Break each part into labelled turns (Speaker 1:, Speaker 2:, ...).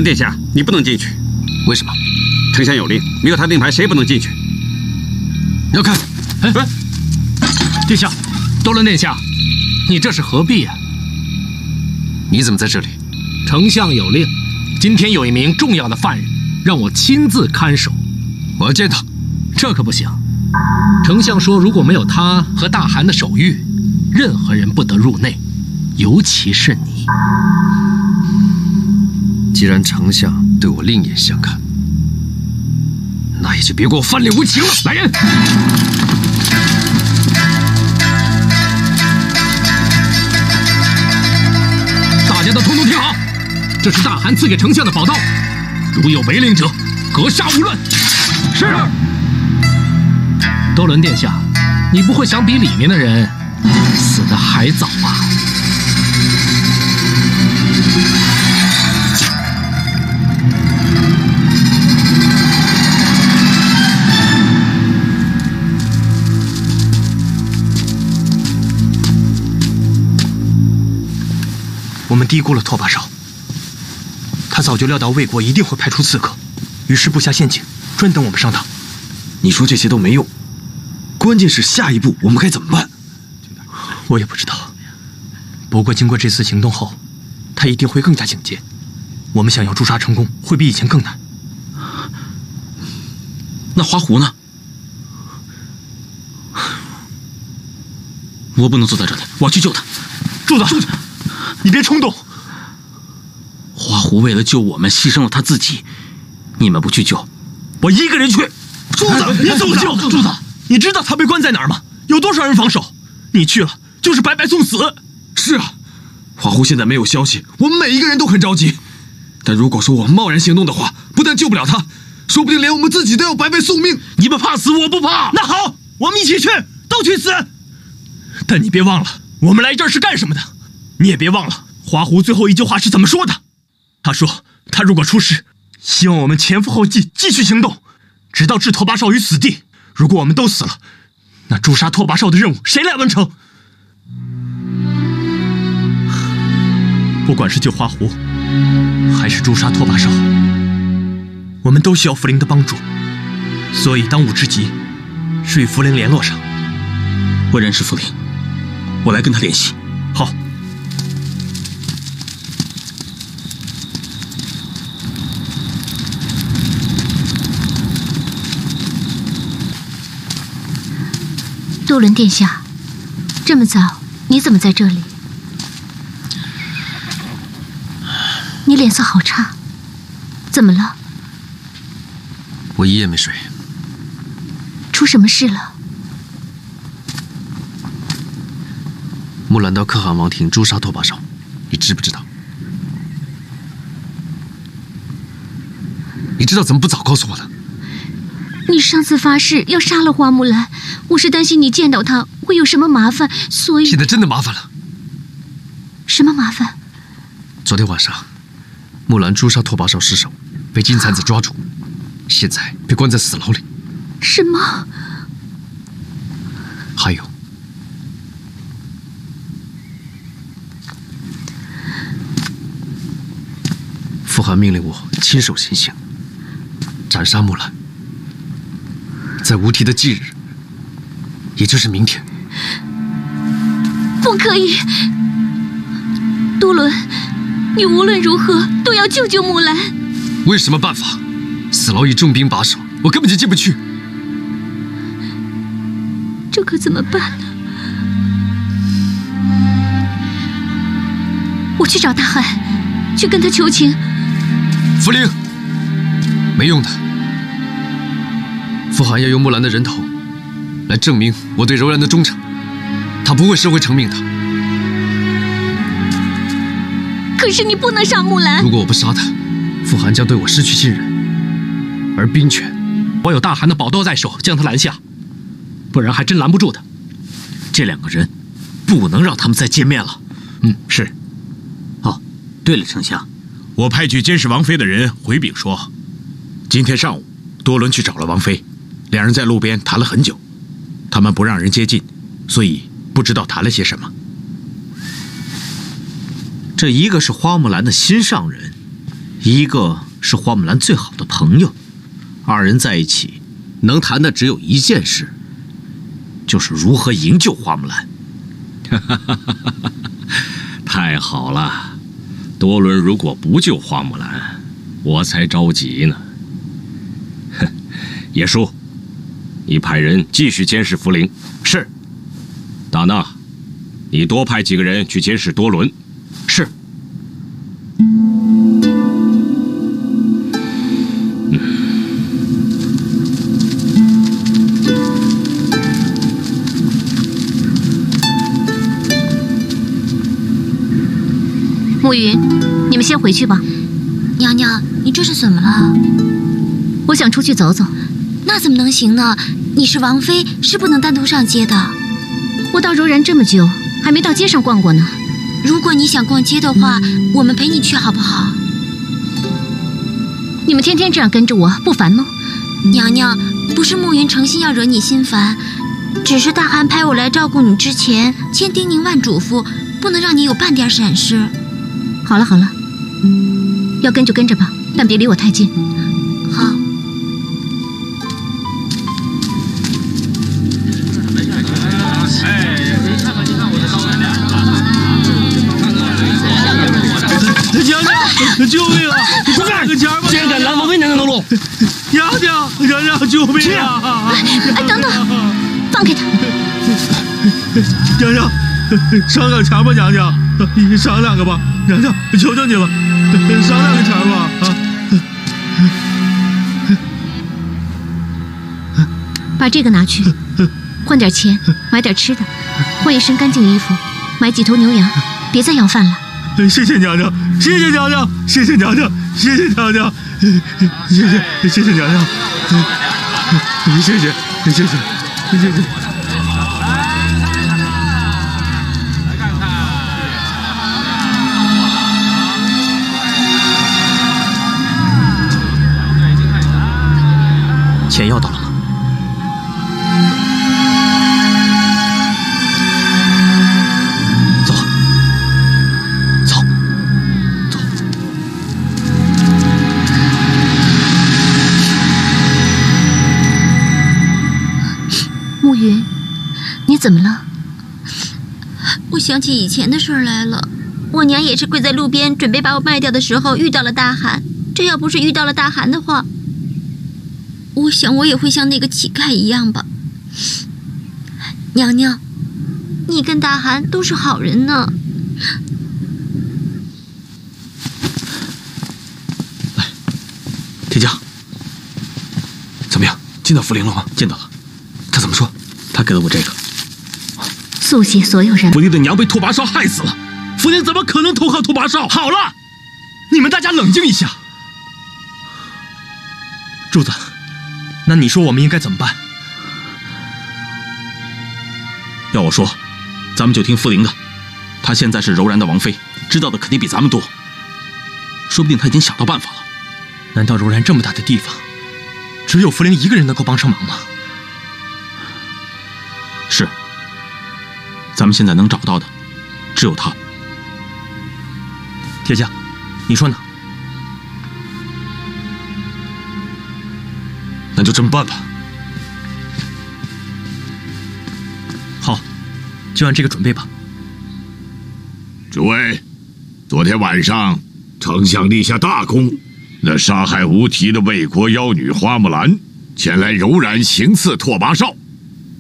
Speaker 1: 伦殿下，你不能进去。
Speaker 2: 为什么？
Speaker 1: 丞相有令，没有他令牌，谁不能进去？
Speaker 2: 要看。
Speaker 3: 哎，殿下，多伦殿下，你这是何必啊？
Speaker 2: 你怎么在这里？
Speaker 3: 丞相有令，今天有一名重要的犯人，让我亲自看守。
Speaker 2: 我要见他。
Speaker 3: 这可不行。丞相说，如果没有他和大汗的手谕，任何人不得入内，尤其是你。
Speaker 2: 既然丞相对我另眼相看，那也就别给我翻脸无情了。来人！
Speaker 3: 大家都通通听好，这是大汗赐给丞相的宝刀，如有违令者，格杀勿论。是。多伦殿下，你不会想比里面的人死得还早吧？
Speaker 4: 我们低估了拓跋绍，他早就料到魏国一定会派出刺客，于是布下陷阱，专等我们上当。
Speaker 5: 你说这些都没用，关键是下一步我们该怎么办？
Speaker 4: 我也不知道。不过经过这次行动后，他一定会更加警戒。我们想要诛杀成功，会比以前更难。
Speaker 5: 那华狐呢？我不能坐在这里，我要去救他。
Speaker 4: 住手！你别冲动。
Speaker 5: 华狐为了救我们，牺牲了他自己。你们不去救，我一个人去。
Speaker 4: 柱子，别走了！柱子，你知道他被关在哪儿吗？有多少人防守？你去了就是白白送死。
Speaker 5: 是啊，华狐现在没有消息，我们每一个人都很着急。但如果说我们贸然行动的话，不但救不了他，说不定连我们自己都要白白送命。你们怕死，我不怕。
Speaker 4: 那好，我们一起去，都去死。但你别忘了，我们来这儿是干什么的？你也别忘了，华狐最后一句话是怎么说的？他说，他如果出事，希望我们前赴后继，继续行动，直到置拓跋绍于死地。如果我们都死了，那诛杀拓跋绍的任务谁来完成？不管是救华狐，还是诛杀拓跋绍，我们都需要茯苓的帮助。所以当务之急是与茯苓联络上。
Speaker 5: 我认识茯苓，我来跟他联系。
Speaker 4: 好。
Speaker 6: 多伦殿下，这么早，你怎么在这里？你脸色好差，怎么了？
Speaker 2: 我一夜没睡。
Speaker 6: 出什么事了？
Speaker 2: 木兰到可汗王庭诛杀拓跋绍，你知不知道？你知道怎么不早告诉我呢？
Speaker 6: 你上次发誓要杀了花木兰，我是担心你见到他会有什么麻烦，所以……
Speaker 2: 现在真的麻烦了。
Speaker 6: 什么麻烦？
Speaker 2: 昨天晚上，木兰诛杀拓跋绍失手，被金蝉子抓住，现在被关在死牢里。
Speaker 6: 什么？
Speaker 2: 还有，父汗命令我亲手行刑，斩杀木兰。在无题的忌日，也就是明天。
Speaker 6: 不可以，多伦，你无论如何都要救救木兰。
Speaker 2: 我有什么办法？死牢以重兵把守，我根本就进不去。
Speaker 6: 这可怎么办呢？我去找大汗，去跟他求情。
Speaker 2: 茯苓，没用的。父汗要用木兰的人头来证明我对柔然的忠诚，他不会收回成命的。
Speaker 6: 可是你不能杀木兰。
Speaker 2: 如果我不杀他，父汗将对我失去信任，而兵权，
Speaker 3: 我有大汗的宝刀在手，将他拦下，不然还真拦不住他。
Speaker 5: 这两个人不能让他们再见面了。
Speaker 7: 是。
Speaker 5: 哦，对了，丞相，
Speaker 7: 我派去监视王妃的人回禀说，今天上午多伦去找了王妃，两人在路边谈了很久，他们不让人接近，所以不知道谈了些什么。
Speaker 5: 这一个是花木兰的心上人，
Speaker 2: 一个是花木兰最好的朋友，二人在一起能谈的只有一件事，就是如何营救花木兰。
Speaker 8: 太好了，多伦如果不救花木兰，我才着急呢。野叔，你派人继续监视福陵。
Speaker 2: 是。
Speaker 8: 大纳，你多派几个人去监视多伦。
Speaker 2: 是。
Speaker 6: 暮云，你们先回去吧。
Speaker 9: 娘娘，你这是怎么了？
Speaker 6: 我想出去走走。
Speaker 9: 那怎么能行呢？你是王妃，是不能单独上街的。
Speaker 6: 我到柔然这么久，还没到街上逛过呢。
Speaker 9: 如果你想逛街的话，我们陪你去好不好？
Speaker 6: 你们天天这样跟着我，不烦吗？
Speaker 9: 娘娘，不是暮云诚心要惹你心烦，只是大汗派我来照顾你之前，千叮咛万嘱咐，不能让你有半点闪失。
Speaker 6: 好了好了，要跟就跟着吧，但别离我太近。
Speaker 9: 好。
Speaker 4: 娘娘，救命啊！快来个钱吧！
Speaker 3: 竟然敢拦王妃娘娘的路！
Speaker 4: 娘娘，救命啊！
Speaker 6: 哎，等等，放开他！
Speaker 4: 娘娘，赏两钱吧，娘娘，赏两个吧，娘娘，求求你了，赏两个钱吧！
Speaker 6: 把这个拿去，换点钱，买点吃的，换一身干净衣服，买几头牛羊，别再要饭了。
Speaker 4: 谢谢娘娘，谢谢娘娘，谢谢娘娘，谢谢娘娘，谢谢娘娘，谢谢。
Speaker 2: 钱要到了吗？
Speaker 6: 暮云，你怎么了？
Speaker 9: 我想起以前的事儿来了。我娘也是跪在路边准备把我卖掉的时候遇到了大汗。这要不是遇到了大汗的话，我想我也会像那个乞丐一样吧。娘娘，你跟大汗都是好人呢。
Speaker 5: 来，铁匠，怎么样？见到福陵了吗？见到了。他怎么说？他给了我这个。
Speaker 6: 速写所有人。
Speaker 4: 福陵的娘被拓跋绍害死了，福陵怎么可能投靠拓跋绍？好了，你们大家冷静一下。柱子，那你说我们应该怎么办？
Speaker 5: 要我说，咱们就听福陵的。她现在是柔然的王妃，知道的肯定比咱们多。说不定她已经想到办法了。
Speaker 4: 难道柔然这么大的地方，只有福陵一个人能够帮上忙吗？
Speaker 5: 是，咱们现在能找到的只有他。
Speaker 4: 铁匠，你说呢？
Speaker 5: 那就这么办吧。
Speaker 4: 好，就按这个准备吧。
Speaker 10: 诸位，昨天晚上丞相立下大功，那杀害无题的魏国妖女花木兰前来柔然行刺拓跋绍，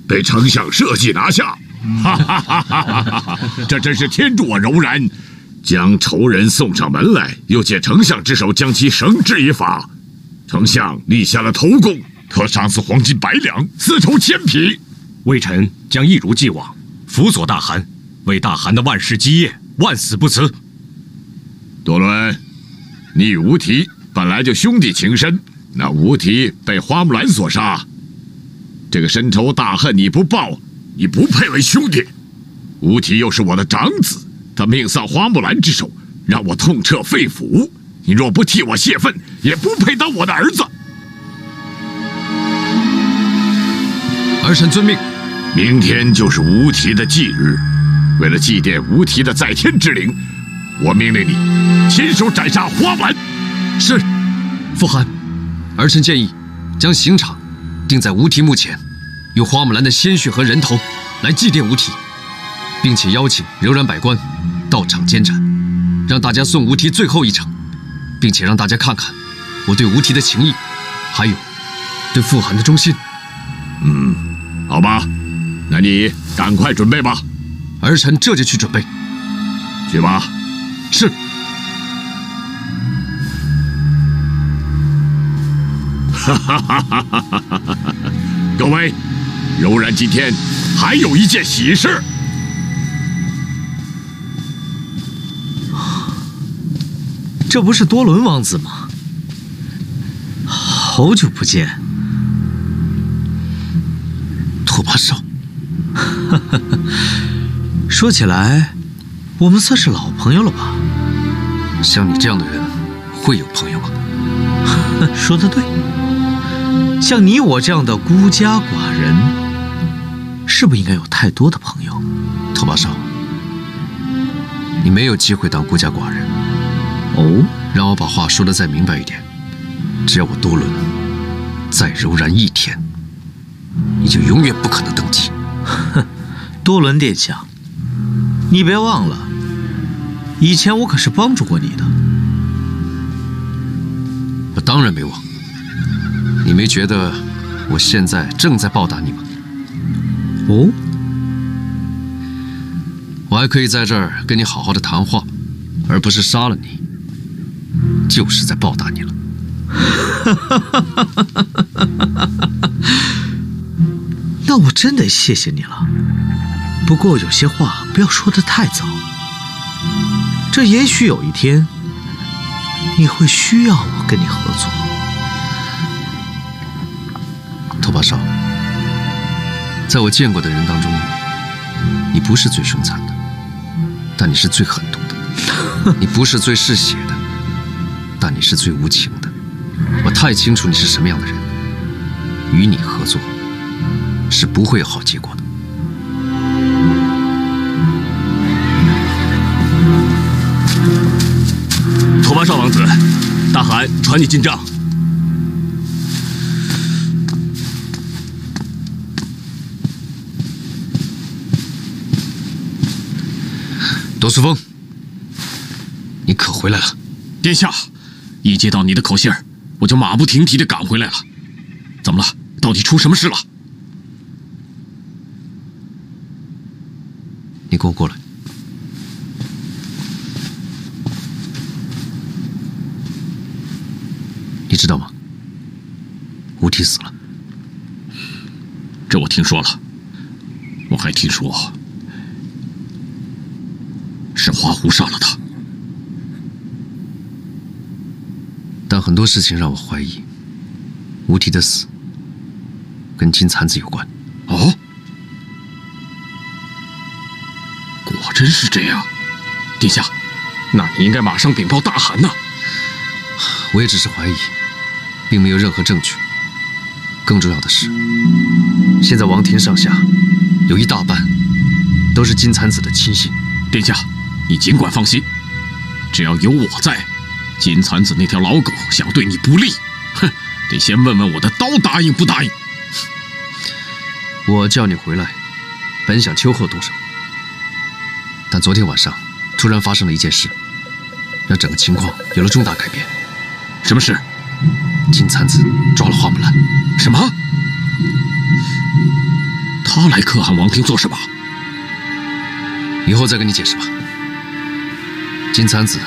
Speaker 10: 被丞相设计拿下。哈哈哈哈哈哈！这真是天助我柔然，将仇人送上门来，又借丞相之手将其绳之以法。丞相立下了头功，特赏赐黄金100两，丝绸1000匹。
Speaker 8: 微臣将一如既往辅佐大汗，为大汗的万世基业万死不辞。
Speaker 10: 多伦，你与无题本来就兄弟情深，那无题被花木兰所杀，这个深仇大恨你不报，你不配为兄弟。无题又是我的长子，他命丧花木兰之手，让我痛彻肺腑。你若不替我泄愤，也不配当我的儿子。
Speaker 2: 儿臣遵命。
Speaker 10: 明天就是无题的忌日，为了祭奠无题的在天之灵，我命令你亲手斩杀花木兰。
Speaker 2: 是，傅寒，儿臣建议将刑场定在无题墓前，用花木兰的鲜血和人头来祭奠无题，并且邀请柔然百官到场监斩，让大家送无题最后一程，并且让大家看看我对无题的情谊，还有对傅寒的忠心。
Speaker 10: 好吧，那你赶快准备吧。
Speaker 2: 儿臣这就去准备。
Speaker 10: 去吧。
Speaker 2: 是。
Speaker 10: 各位，柔然今天还有一件喜事。
Speaker 11: 这不是多伦王子吗？好久不见。
Speaker 2: 拓跋绍，
Speaker 11: 说起来，我们算是老朋友了吧？
Speaker 2: 像你这样的人，会有朋友吗？
Speaker 11: 说得对。像你我这样的孤家寡人，是不应该有太多的朋友。
Speaker 2: 拓跋绍，你没有机会当孤家寡人。
Speaker 11: 哦，
Speaker 2: 让我把话说得再明白一点，只要我多伦再柔然一天，你就永远不可能登基。
Speaker 11: 多伦殿下，你别忘了，以前我可是帮助过你的。
Speaker 2: 我当然没忘。你没觉得我现在正在报答你吗？
Speaker 11: 哦，
Speaker 2: 我还可以在这儿跟你好好的谈话，而不是杀了你，就是在报答你了。
Speaker 11: 那我真得谢谢你了。不过有些话不要说得太早，这也许有一天你会需要我跟你合作。
Speaker 2: 拓跋绍，在我见过的人当中，你不是最凶残的，但你是最狠毒的；你不是最嗜血的，但你是最无情的。我太清楚你是什么样的人，与你合作是不会有好结果的。
Speaker 5: 拓跋绍王子，大汗传你进帐。
Speaker 2: 窦素风，你可回来了。
Speaker 7: 殿下，一接到你的口信儿，我就马不停蹄地赶回来了。怎么了？到底出什么事了？
Speaker 2: 你跟我过来。你知道吗？无题死了。
Speaker 7: 这我听说了，我还听说是花狐杀了他。
Speaker 2: 但很多事情让我怀疑，无题的死跟金蚕子有关。
Speaker 7: 哦，果真是这样。殿下，那你应该马上禀报大汗呐。
Speaker 2: 我也只是怀疑，并没有任何证据。更重要的是，现在王庭上下有一大半都是金蚕子的亲信。
Speaker 7: 殿下，你尽管放心，只要有我在，金蚕子那条老狗想对你不利，哼，得先问问我的刀答应不答应。
Speaker 2: 我叫你回来，本想秋后动手，但昨天晚上突然发生了一件事，让整个情况有了重大改变。
Speaker 7: 什么事？
Speaker 2: 金蚕子抓了花木兰。
Speaker 7: 什么？他来可汗王庭做什么？
Speaker 2: 以后再跟你解释吧。金蚕子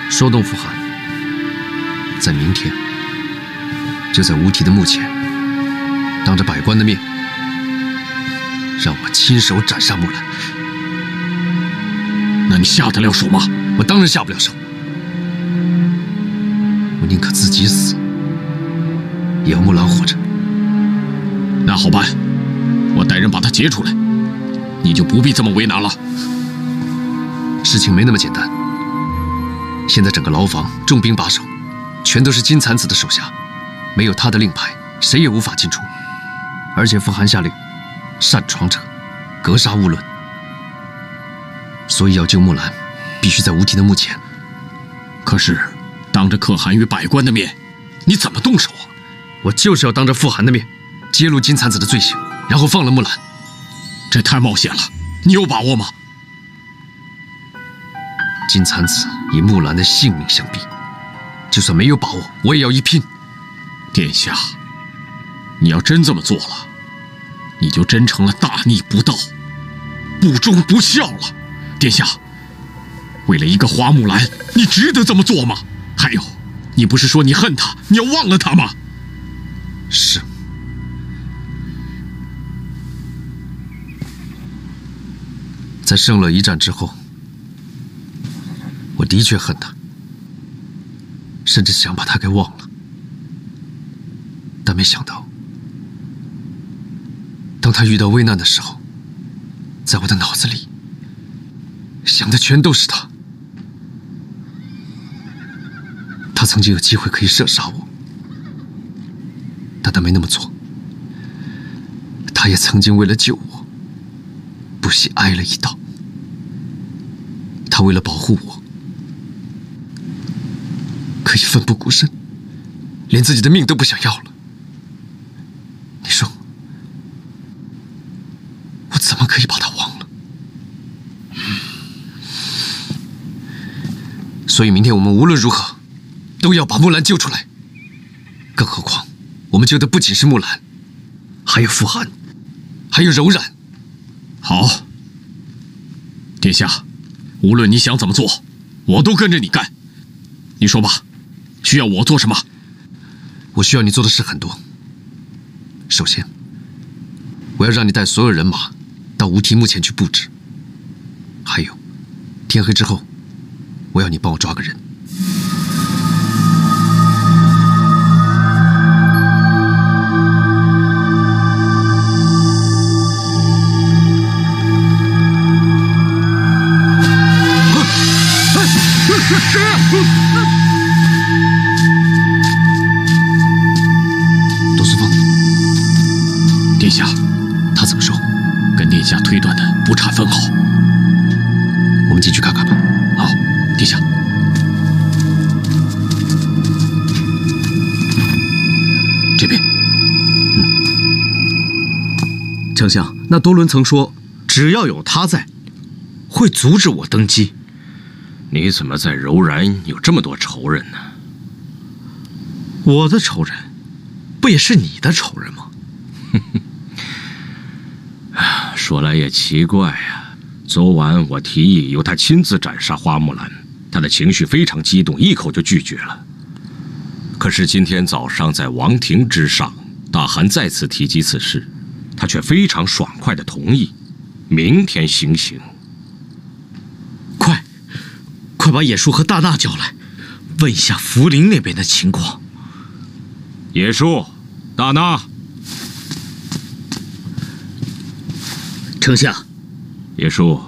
Speaker 2: 说动傅寒，在明天就在无题的墓前，当着百官的面，让我亲手斩杀木兰。
Speaker 7: 那你下得了手吗？
Speaker 2: 我当然下不了手。我宁可自己死，也要木兰活着。
Speaker 7: 那好办，我带人把他劫出来，你就不必这么为难了。
Speaker 2: 事情没那么简单。现在整个牢房重兵把守，全都是金蚕子的手下，没有他的令牌，谁也无法进出。而且傅寒下令，擅闯者格杀勿论。所以要救木兰，必须在无题的墓前。
Speaker 7: 可是
Speaker 2: 当着可汗与百官的面，你怎么动手啊？
Speaker 3: 我就是要当着傅寒的面揭露金蚕子的罪行，然后放了木兰。
Speaker 2: 这太冒险了，你有把握吗？
Speaker 3: 金蚕子以木兰的性命相逼，就算没有把握，我也要一拼。
Speaker 2: 殿下，你要真这么做了，你就真成了大逆不道、不忠不孝了。殿下，为了一个花木兰，你值得这么做吗？还有，你不是说你恨他，你要忘了他吗？
Speaker 3: 是。在胜乐一战之后，我的确恨他，甚至想把他给忘了。但没想到，当他遇到危难的时候，在我的脑子里想的全都是他。他曾经有机会可以射杀我，但他没那么做。他也曾经为了救我，不惜挨了一刀。他为了保护我，可以奋不顾身，连自己的命都不想要了。你说，我怎么可以把他忘了？所以明天我们无论如何都要把木兰救出来。更何况，我们救的不仅是木兰，还有傅寒，还有柔然。
Speaker 2: 好，殿下，无论你想怎么做，我都跟着你干。你说吧，需要我做什么？
Speaker 3: 我需要你做的事很多。首先，我要让你带所有人马到无题墓前去布置。还有，天黑之后，我要你帮我抓个人。
Speaker 2: 殿下，
Speaker 3: 他怎么说？
Speaker 2: 跟殿下推断的不差分毫。
Speaker 3: 我们进去看看吧。
Speaker 2: 好，殿下。这边。
Speaker 11: 丞相，那多伦曾说，只要有他在，会阻止我登基。
Speaker 8: 你怎么在柔然有这么多仇人呢？
Speaker 11: 我的仇人，不也是你的仇人吗？
Speaker 8: 说来也奇怪呀，昨晚我提议由他亲自斩杀花木兰，他的情绪非常激动，一口就拒绝了。可是今天早上在王庭之上，大汗再次提及此事，他却非常爽快地同意，明天行刑。
Speaker 11: 快把野叔和大娜叫来，问一下福陵那边的情况。
Speaker 8: 野叔，大娜。
Speaker 11: 丞相，
Speaker 8: 野叔，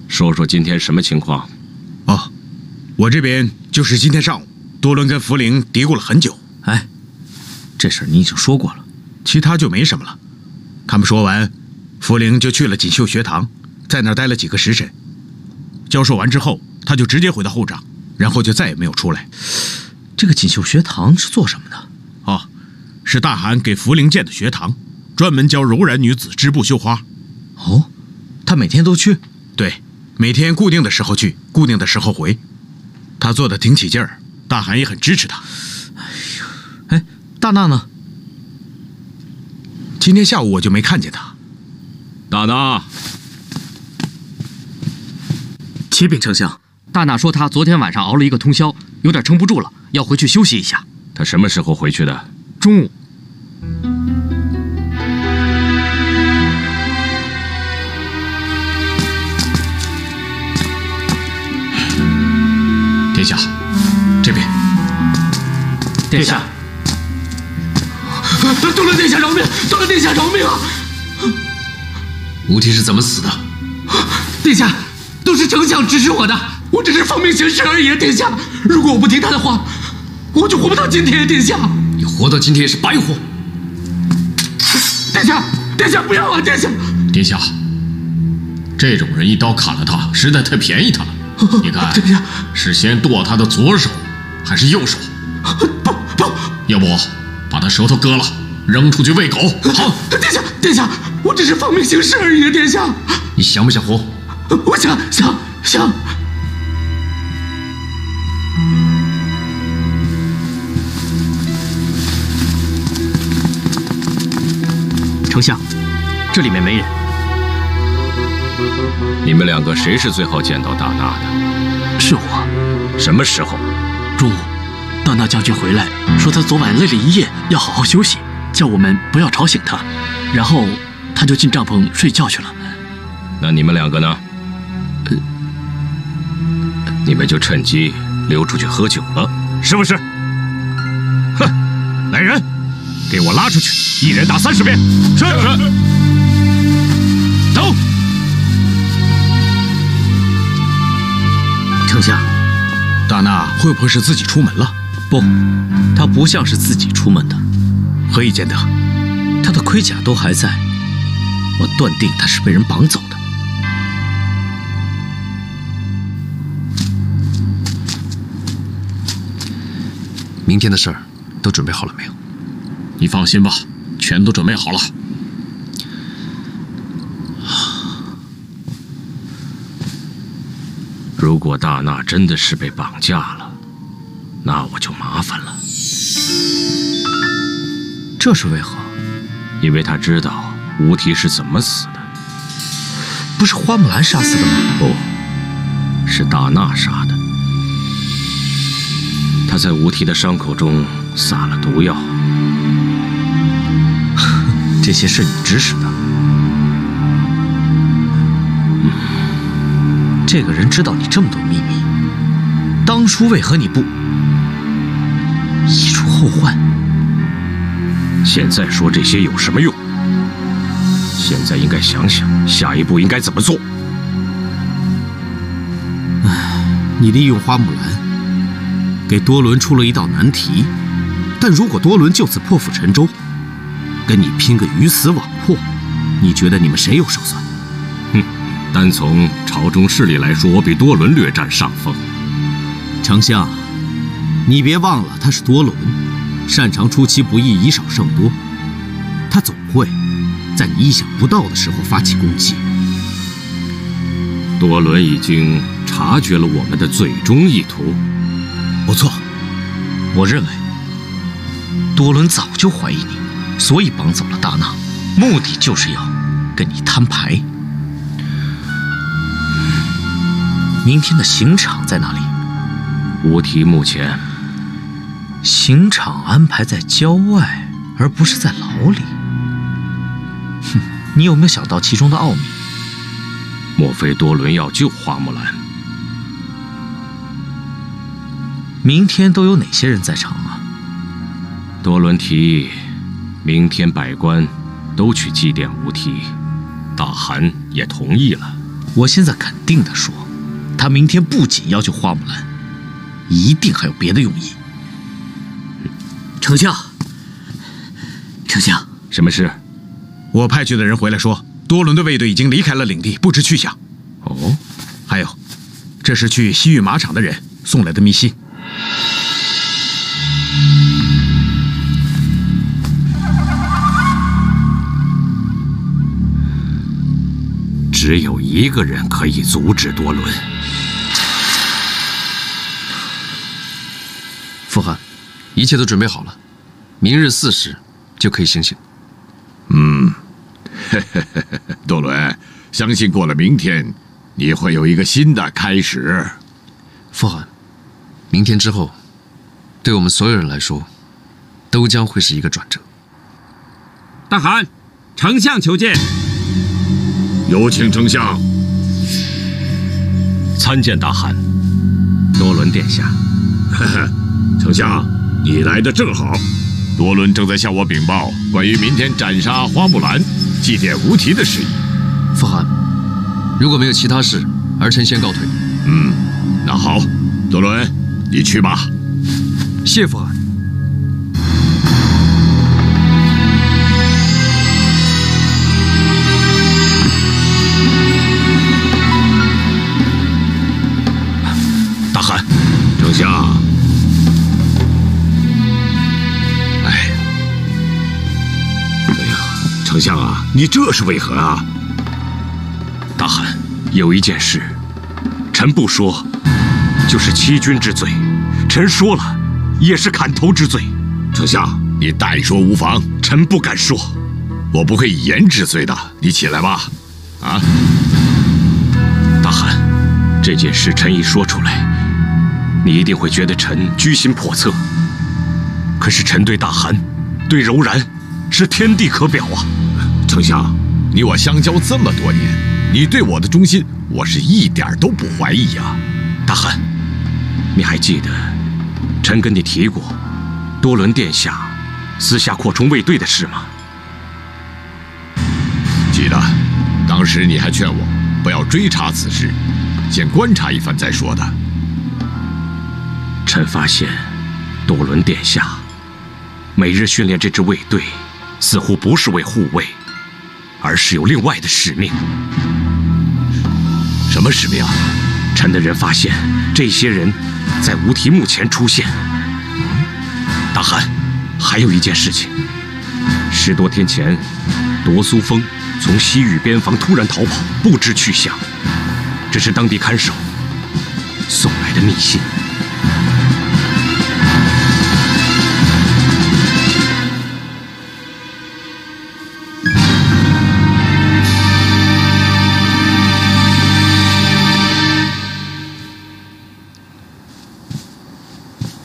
Speaker 8: 说说今天什么情况？
Speaker 7: 哦，我这边就是今天上午，多伦跟福陵嘀咕了很久。
Speaker 11: 哎，这事儿你已经说过了，
Speaker 7: 其他就没什么了。他们说完，福陵就去了锦绣学堂，在那儿待了几个时辰。教授完之后，他就直接回到后帐，然后就再也没有出来。
Speaker 11: 这个锦绣学堂是做什么的？
Speaker 7: 哦，是大汗给福陵建的学堂，专门教柔然女子织布绣花。
Speaker 11: 哦，他每天都去？
Speaker 7: 对，每天固定的时候去，固定的时候回。他做的挺起劲儿，大汗也很支持他。
Speaker 11: 哎呀，哎，大娜呢？
Speaker 7: 今天下午我就没看见他。
Speaker 8: 大娜，
Speaker 11: 启禀丞相，
Speaker 12: 大娜说她昨天晚上熬了一个通宵，有点撑不住了，要回去休息一下。
Speaker 8: 她什么时候回去的？
Speaker 12: 中午。
Speaker 2: 殿下，这边。
Speaker 12: 殿下，
Speaker 2: 多伦殿下饶命！多伦殿下饶命啊！
Speaker 3: 无题是怎么死的？
Speaker 2: 殿下，都是丞相指使我的，我只是奉命行事而已。殿下，如果我不听他的话，我就活不到今天。殿下，
Speaker 3: 你活到今天也是白活。
Speaker 2: 殿下，殿下不要啊！殿下，殿下，这种人一刀砍了他，实在太便宜他了。你看，是先剁他的左手，
Speaker 3: 还是右手？不，要不把他舌头割了，扔出去喂狗？好，
Speaker 5: 殿下，我只是奉命行事而已，殿下。
Speaker 3: 你想不想活？
Speaker 5: 我想。
Speaker 12: 丞相，这里面没人。
Speaker 8: 你们两个谁是最后见到大纳的？
Speaker 12: 是我。
Speaker 8: 什么时候？
Speaker 12: 中午，大纳将军回来说他昨晚累了一夜，要好好休息，叫我们不要吵醒他，然后他就进帐篷睡觉去了。
Speaker 8: 那你们两个呢？你们就趁机溜出去喝酒了，是不是？哼！来人，给我拉出去，一人打30遍。是。走。
Speaker 11: 丞相，
Speaker 7: 大纳会不会是自己出门了？
Speaker 11: 不，他不像是自己出门的。
Speaker 7: 何以见得？
Speaker 11: 他的盔甲都还在，我断定他是被人绑走的。
Speaker 3: 明天的事儿都准备好了没有？
Speaker 4: 你放心吧，全都准备好了。
Speaker 8: 如果大纳真的是被绑架了，那我就麻烦了。
Speaker 11: 这是为何？
Speaker 8: 因为他知道吴提是怎么死的。
Speaker 11: 不是花木兰杀死的吗？
Speaker 8: 不，是大纳杀的。他在吴提的伤口中撒了毒药。
Speaker 11: 这些是你指使的。这个人知道你这么多秘密，当初为何你不移除后患？
Speaker 8: 现在说这些有什么用？现在应该想想下一步应该怎么做。
Speaker 11: 你利用花木兰给多伦出了一道难题，但如果多伦就此破釜沉舟，跟你拼个鱼死网破，你觉得你们谁有胜算？
Speaker 8: 单从朝中势力来说，我比多伦略占上风。
Speaker 11: 丞相，你别忘了他是多伦，擅长出其不意，以少胜多。他总会在你意想不到的时候发起攻击。
Speaker 8: 多伦已经察觉了我们的最终意图。
Speaker 11: 不错，我认为多伦早就怀疑你，所以绑走了大纳，目的就是要跟你摊牌。明天的刑场在哪里？
Speaker 8: 吴提目前
Speaker 11: 刑场安排在郊外，而不是在牢里。你有没有想到其中的奥秘？
Speaker 8: 莫非多伦要救花木兰？
Speaker 11: 明天都有哪些人在场啊？
Speaker 8: 多伦提议明天百官都去祭奠吴提，大汗也同意了。
Speaker 11: 我现在肯定地说，他明天不仅要救花木兰，一定还有别的用意。
Speaker 12: 丞相，
Speaker 8: 什么事？
Speaker 7: 我派去的人回来说，多伦的卫队已经离开了领地，不知去向。
Speaker 8: 哦，
Speaker 7: 还有，这是去西域马场的人送来的密信。
Speaker 8: 只有一个人可以阻止多伦。
Speaker 3: 傅汗，一切都准备好了，明日4时就可以行刑。
Speaker 10: 多伦，相信过了明天，你会有一个新的开始。
Speaker 3: 傅汗，明天之后，对我们所有人来说，都将会是一个转折。
Speaker 1: 大汗，丞相求见。
Speaker 10: 有请丞相。
Speaker 8: 参见大汗。多伦殿下。
Speaker 10: 丞相，你来的正好。多伦正在向我禀报关于明天斩杀花木兰、祭奠吴提的事宜。
Speaker 3: 傅汗，如果没有其他事，儿臣先告退。
Speaker 10: 那好，多伦，你去吧。
Speaker 3: 谢傅汗。
Speaker 8: 大汗，
Speaker 10: 丞相，丞相啊，你这是为何啊？
Speaker 8: 大汗，有一件事，臣不说，就是欺君之罪；臣说了，也是砍头之罪。
Speaker 10: 丞相，你但说无妨。
Speaker 8: 臣不敢说，
Speaker 10: 我不会以言治罪的。你起来吧。啊，
Speaker 8: 大汗，这件事臣一说出来，你一定会觉得臣居心叵测。可是臣对大汗，对柔然，是天地可表啊。
Speaker 10: 丞相，你我相交这么多年，你对我的忠心，我是一点都不怀疑啊。
Speaker 8: 大汗，你还记得臣跟你提过多伦殿下私下扩充卫队的事吗？
Speaker 10: 记得，当时你还劝我不要追查此事，先观察一番再说的。
Speaker 8: 臣发现多伦殿下每日训练这支卫队，似乎不是为护卫，而是有另外的使命。
Speaker 10: 什么使命啊？
Speaker 8: 臣的人发现这些人在无题墓前出现。大汗，还有一件事情，10多天前，夺苏峰从西域边防突然逃跑，不知去向。这是当地看守送来的密信。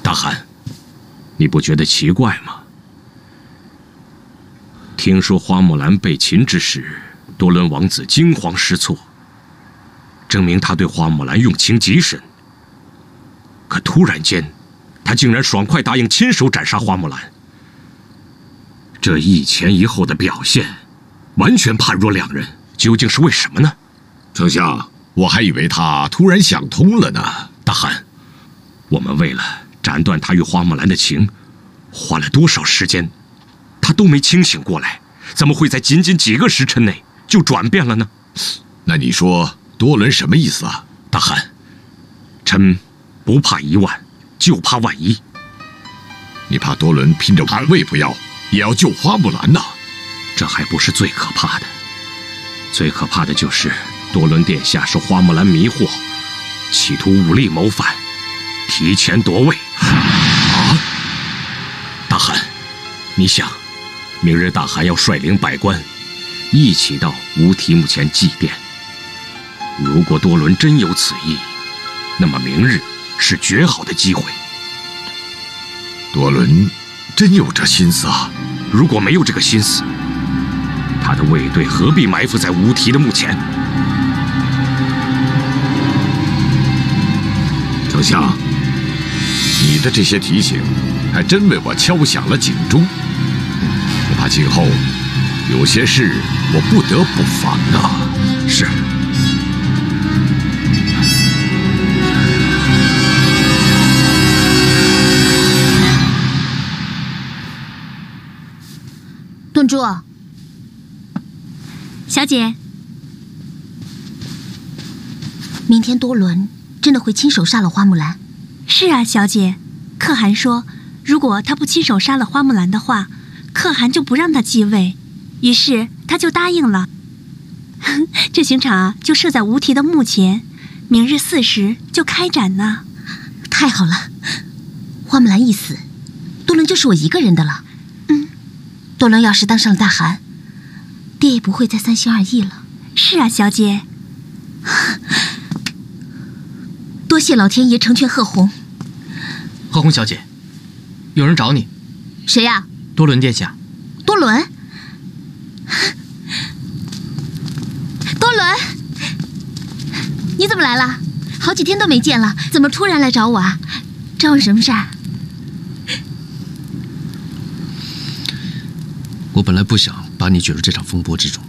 Speaker 8: 大汗，你不觉得奇怪吗？听说花木兰被擒之时，多伦王子惊慌失措，证明他对花木兰用情极深。可突然间，他竟然爽快答应亲手斩杀花木兰。这一前一后的表现，完全判若两人。究竟是为什么呢？
Speaker 10: 丞相，我还以为他突然想通了呢。
Speaker 8: 大汗，我们为了斩断他与花木兰的情，花了多少时间，他都没清醒过来，怎么会在仅仅几个时辰内就转变了呢？
Speaker 10: 那你说多伦什么意思啊？
Speaker 8: 大汗，臣不怕1万，就怕万一。
Speaker 10: 你怕多伦拼着王位不要，也要救花木兰呐？
Speaker 8: 这还不是最可怕的，最可怕的就是多伦殿下受花木兰迷惑，企图武力谋反，提前夺位。啊！大汗，你想，明日大汗要率领百官一起到无题墓前祭奠。如果多伦真有此意，那么明日是绝好的机会。
Speaker 10: 多伦真有这心思啊？
Speaker 8: 如果没有这个心思，他的卫队何必埋伏在无题的墓前？
Speaker 10: 丞相，你的这些提醒，还真为我敲响了警钟。我怕今后有些事我不得不防啊。
Speaker 8: 是。
Speaker 6: 顿珠，
Speaker 9: 小姐，
Speaker 6: 明天多伦真的会亲手杀了花木兰？
Speaker 9: 是啊，小姐。可汗说，如果他不亲手杀了花木兰的话，可汗就不让他继位，于是他就答应了。这刑场啊，就设在无题的墓前，明日4时就开展呢。
Speaker 6: 太好了，花木兰一死，多伦就是我一个人的了。多伦要是当上了大汗，爹也不会再3心2意了。
Speaker 9: 是啊，小姐。
Speaker 6: 多谢老天爷成全贺红。
Speaker 12: 贺红小姐，有人找你。
Speaker 6: 谁呀？
Speaker 12: 多伦殿下。
Speaker 6: 多伦？多伦，你怎么来了？好几天都没见了，怎么突然来找我啊？找我什么事儿？
Speaker 3: 我本来不想把你卷入这场风波之中，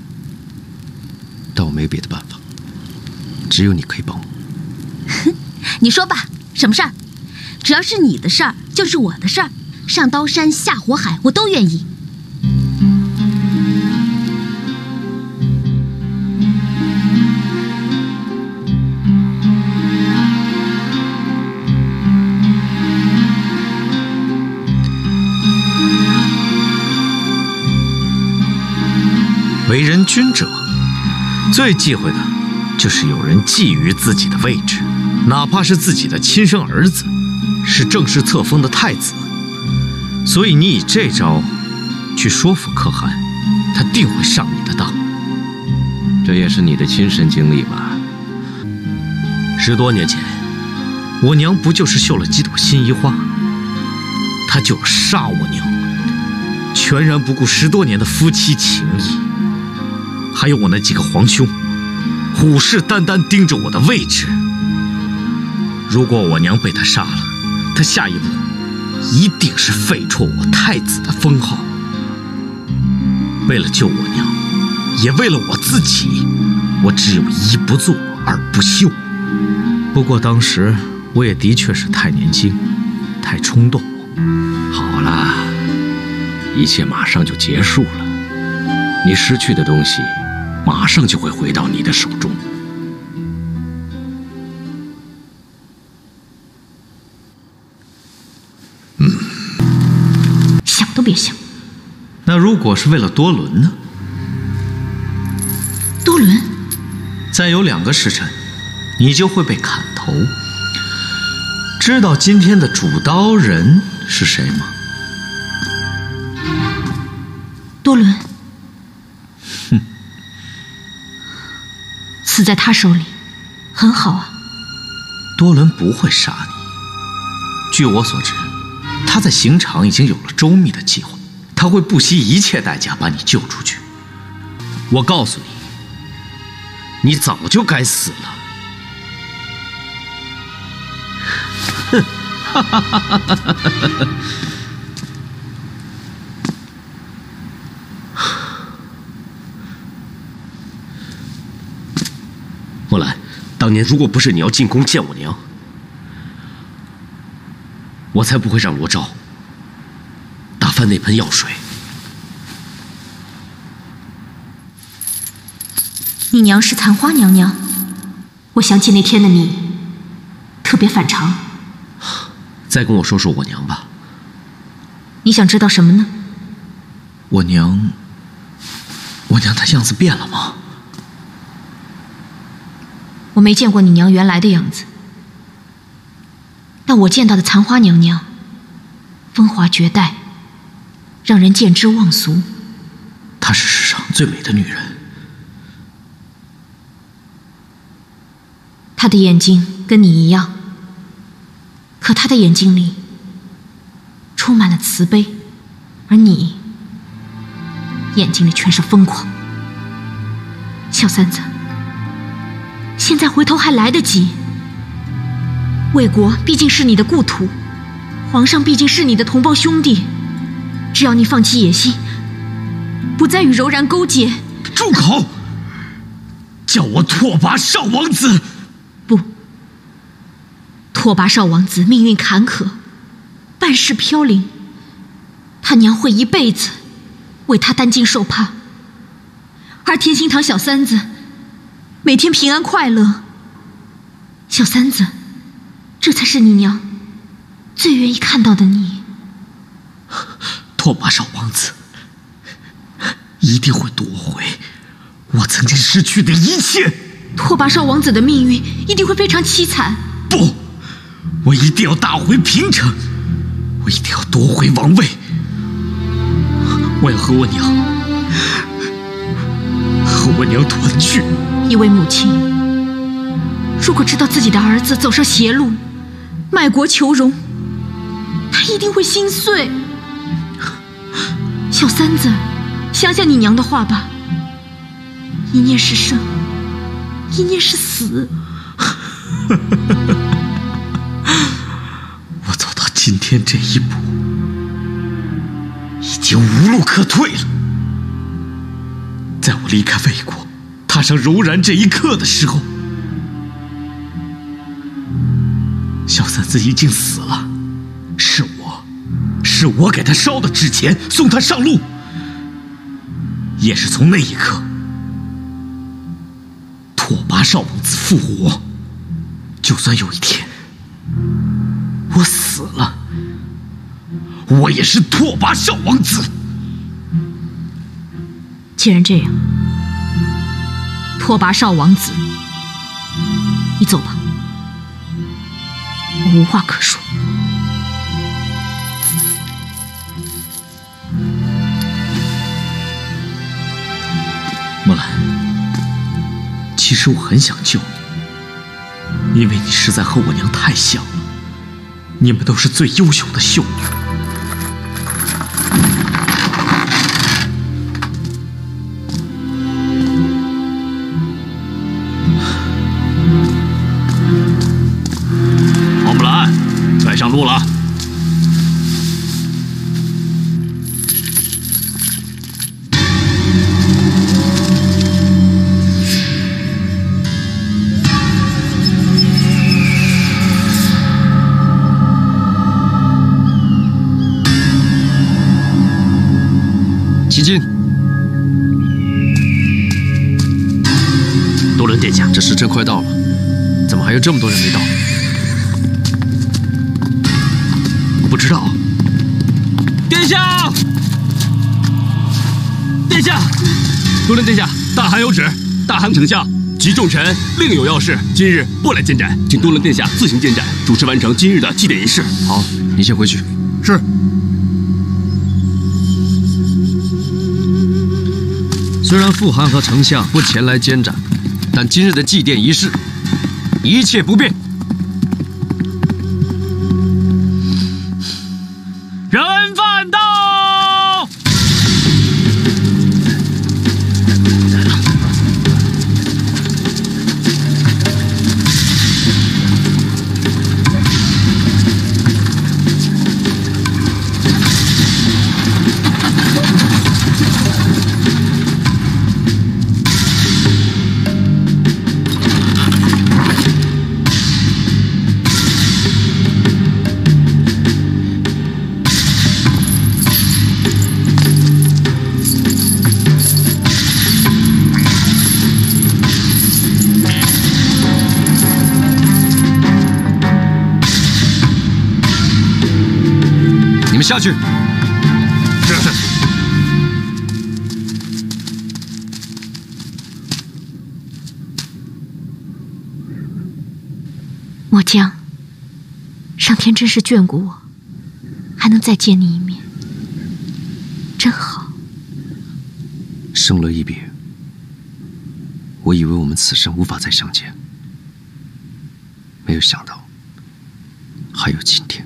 Speaker 3: 但我没别的办法，只有你可以帮我。
Speaker 6: 你说吧，什么事儿？只要是你的事儿，就是我的事儿，上刀山下火海，我都愿意。
Speaker 11: 为人君者，最忌讳的就是有人觊觎自己的位置，哪怕是自己的亲生儿子，是正式册封的太子。所以你以这招去说服可汗，他定会上你的当。
Speaker 8: 这也是你的亲身经历吧
Speaker 11: ？10多年前，我娘不就是绣了几朵心衣花，他就要杀我娘，全然不顾10多年的夫妻情谊。还有我那几个皇兄，虎视眈眈盯着我的位置。如果我娘被他杀了，他下一步一定是废黜我太子的封号。为了救我娘，也为了我自己，我只有一不做二不休。不过当时我也的确是太年轻，太冲动。
Speaker 8: 好了，一切马上就结束了，你失去的东西马上就会回到你的手中。
Speaker 6: 想都别想。
Speaker 11: 那如果是为了多伦呢？
Speaker 6: 多伦？
Speaker 11: 再有2个时辰，你就会被砍头。知道今天的主刀人是谁吗？
Speaker 6: 多伦。死在他手里，很好啊。
Speaker 11: 多伦不会杀你。据我所知，他在刑场已经有了周密的计划，他会不惜一切代价把你救出去。我告诉你，你早就该死了。哼，哈哈哈哈哈哈！
Speaker 3: 木兰，当年如果不是你要进宫见我娘，我才不会让罗昭打翻那盆药水。
Speaker 6: 你娘是残花娘娘，我想起那天的你，特别反常。
Speaker 3: 再跟我说说我娘吧。
Speaker 6: 你想知道什么呢？
Speaker 11: 我娘她样子变了吗？
Speaker 6: 我没见过你娘原来的样子，但我见到的残花娘娘，风华绝代，让人见之忘俗。
Speaker 11: 她是世上最美的女人。
Speaker 6: 她的眼睛跟你一样，可她的眼睛里充满了慈悲，而你眼睛里全是疯狂。小三子，现在回头还来得及。魏国毕竟是你的故土，皇上毕竟是你的同胞兄弟，只要你放弃野心，不再与柔然勾结。
Speaker 11: 住口！叫我拓跋少王子！
Speaker 6: 不，拓跋少王子命运坎坷，半世飘零，他娘会一辈子为他担惊受怕，而天心堂小三子每天平安快乐。小三子，这才是你娘最愿意看到的你。
Speaker 11: 拓跋少王子一定会夺回我曾经失去的一切。
Speaker 6: 拓跋少王子的命运一定会非常凄惨。
Speaker 11: 不，我一定要打回平城，我一定要夺回王位。我要和我娘团聚。
Speaker 6: 一位母亲，如果知道自己的儿子走上邪路，卖国求荣，她一定会心碎。小三子，想想你娘的话吧，一念是生，一念是死。
Speaker 11: 我走到今天这一步，已经无路可退了。在我离开魏国，踏上柔然这一刻的时候，小三子已经死了，是我给他烧的纸钱，送他上路。也是从那一刻，拓跋少王子复活。就算有一天我死了，我也是拓跋少王子。
Speaker 6: 既然这样，拓跋少王子，你走吧，我无话可说。
Speaker 11: 木兰，其实我很想救你，因为你实在和我娘太像了，你们都是最优秀的秀女。
Speaker 4: 花木兰，该上路了。
Speaker 2: 齐进。
Speaker 12: 多伦殿下，
Speaker 2: 这时辰快到了，怎么还有这么多人没到？
Speaker 12: 我不知道。
Speaker 4: 殿下，殿下，多伦殿下，大汗有旨，大汗丞相及众臣另有要事，今日不来见斩，请多伦殿下自行见斩，主持完成今日的祭典仪式。
Speaker 2: 好，你先回去。
Speaker 4: 是。
Speaker 2: 虽然傅寒和丞相不前来监斩，但今日的祭奠仪式，一切不变。
Speaker 4: 人犯到！
Speaker 2: 你们下去。
Speaker 4: 是。
Speaker 6: 末将，上天真是眷顾我，还能再见你一面，真好。
Speaker 2: 生了一别，我以为我们此生无法再相见，没有想到还有今天。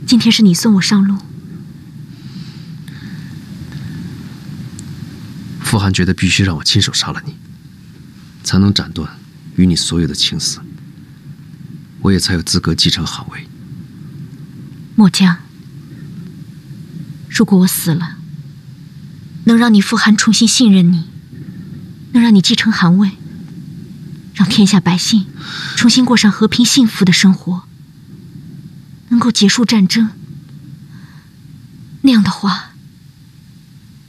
Speaker 6: 今天是你送我上路。
Speaker 2: 傅寒觉得必须让我亲手杀了你，才能斩断与你所有的情丝，我也才有资格继承汗位。
Speaker 6: 末将，如果我死了，能让你傅寒重新信任你，能让你继承汗位，让天下百姓重新过上和平幸福的生活，能够结束战争，那样的话，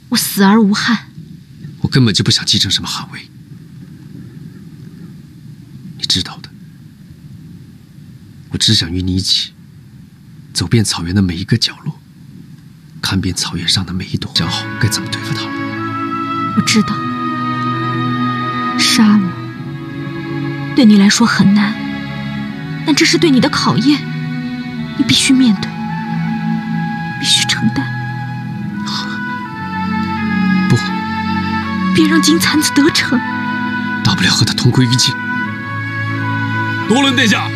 Speaker 6: 我死而无憾。
Speaker 2: 我根本就不想继承什么汗位，你知道的。我只想与你一起，走遍草原的每一个角落，看遍草原上的每一朵，想好该怎么对付它了。
Speaker 6: 我知道，杀我对你来说很难，但这是对你的考验，你必须面对，必须承担。
Speaker 2: 不，
Speaker 6: 别让金蚕子得逞。
Speaker 2: 大不了和他同归于尽。
Speaker 4: 多伦殿下，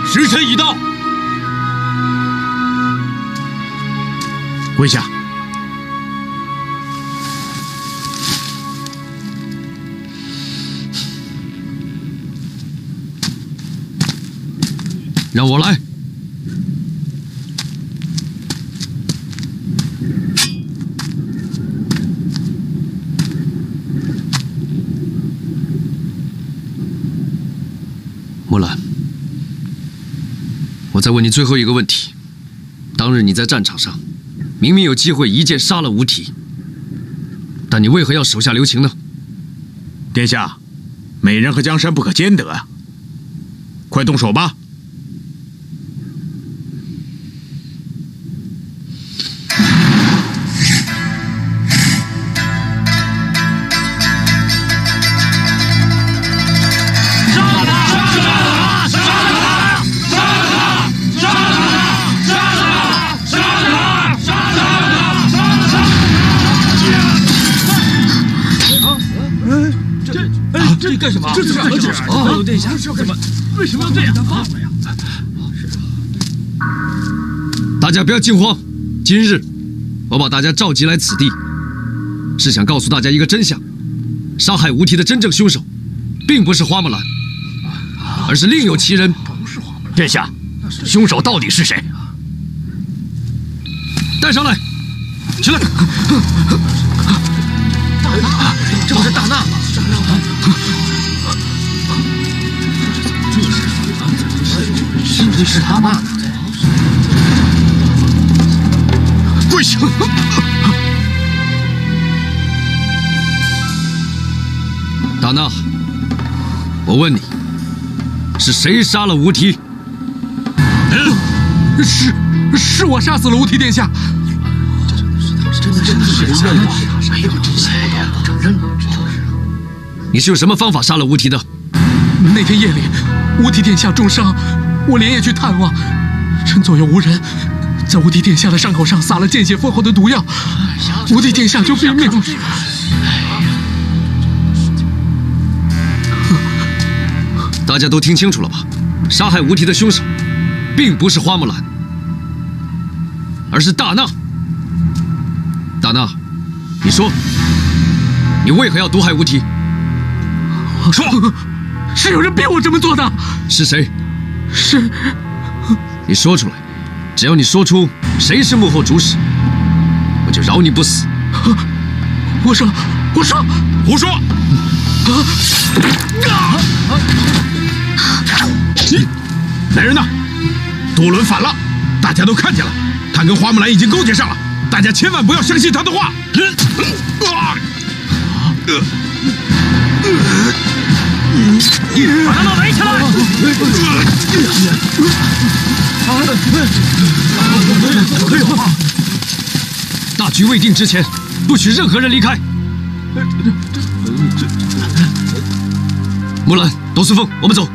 Speaker 4: 时辰已到。
Speaker 7: 跪下。
Speaker 2: 让我来。木兰，我再问你最后一个问题：当日你在战场上，明明有机会一剑杀了吴体，但你为何要手下留情呢？
Speaker 7: 殿下，美人和江山不可兼得啊！快动手吧！
Speaker 4: 干什么？
Speaker 5: 这是何止？
Speaker 4: 哦，殿下，怎么？为什么要这样？放了呀！
Speaker 3: 大家不要惊慌，今日我把大家召集来此地，是想告诉大家一个真相：杀害无题的真正凶手，并不是花木兰，而是另有其人。
Speaker 12: 殿下，凶手到底是谁？
Speaker 3: 带上来，起来！
Speaker 4: 大娜，这不是大娜吗？这是大娜。
Speaker 10: 跪下！
Speaker 3: 大娜，我问你，是谁杀了无题？
Speaker 5: 是我杀死了无题殿下。
Speaker 4: 真的是谁认了？哎呦，真想不到，承认了。
Speaker 3: 你是用什么方法杀了无题的？
Speaker 5: 那天夜里，无题殿下重伤，我连夜去探望，趁左右无人，在无题殿下的伤口上撒了见血封喉的毒药，无题殿下就毙命了。
Speaker 3: 大家都听清楚了吧？杀害无题的凶手，并不是花木兰，而是大娜。大娜，你说，你为何要毒害无题？
Speaker 5: 说，是有人逼我这么做的。
Speaker 3: 是谁？
Speaker 5: 是。
Speaker 3: 你说出来，只要你说出谁是幕后主使，我就饶你不死。
Speaker 5: 我说，
Speaker 10: 胡说！
Speaker 7: 来人呐！多伦反了，大家都看见了，他跟花木兰已经勾结上了，大家千万不要相信他的话。
Speaker 12: 把他们围起来！
Speaker 3: 大局未定之前，不许任何人离开。木兰、董孙凤，我们走。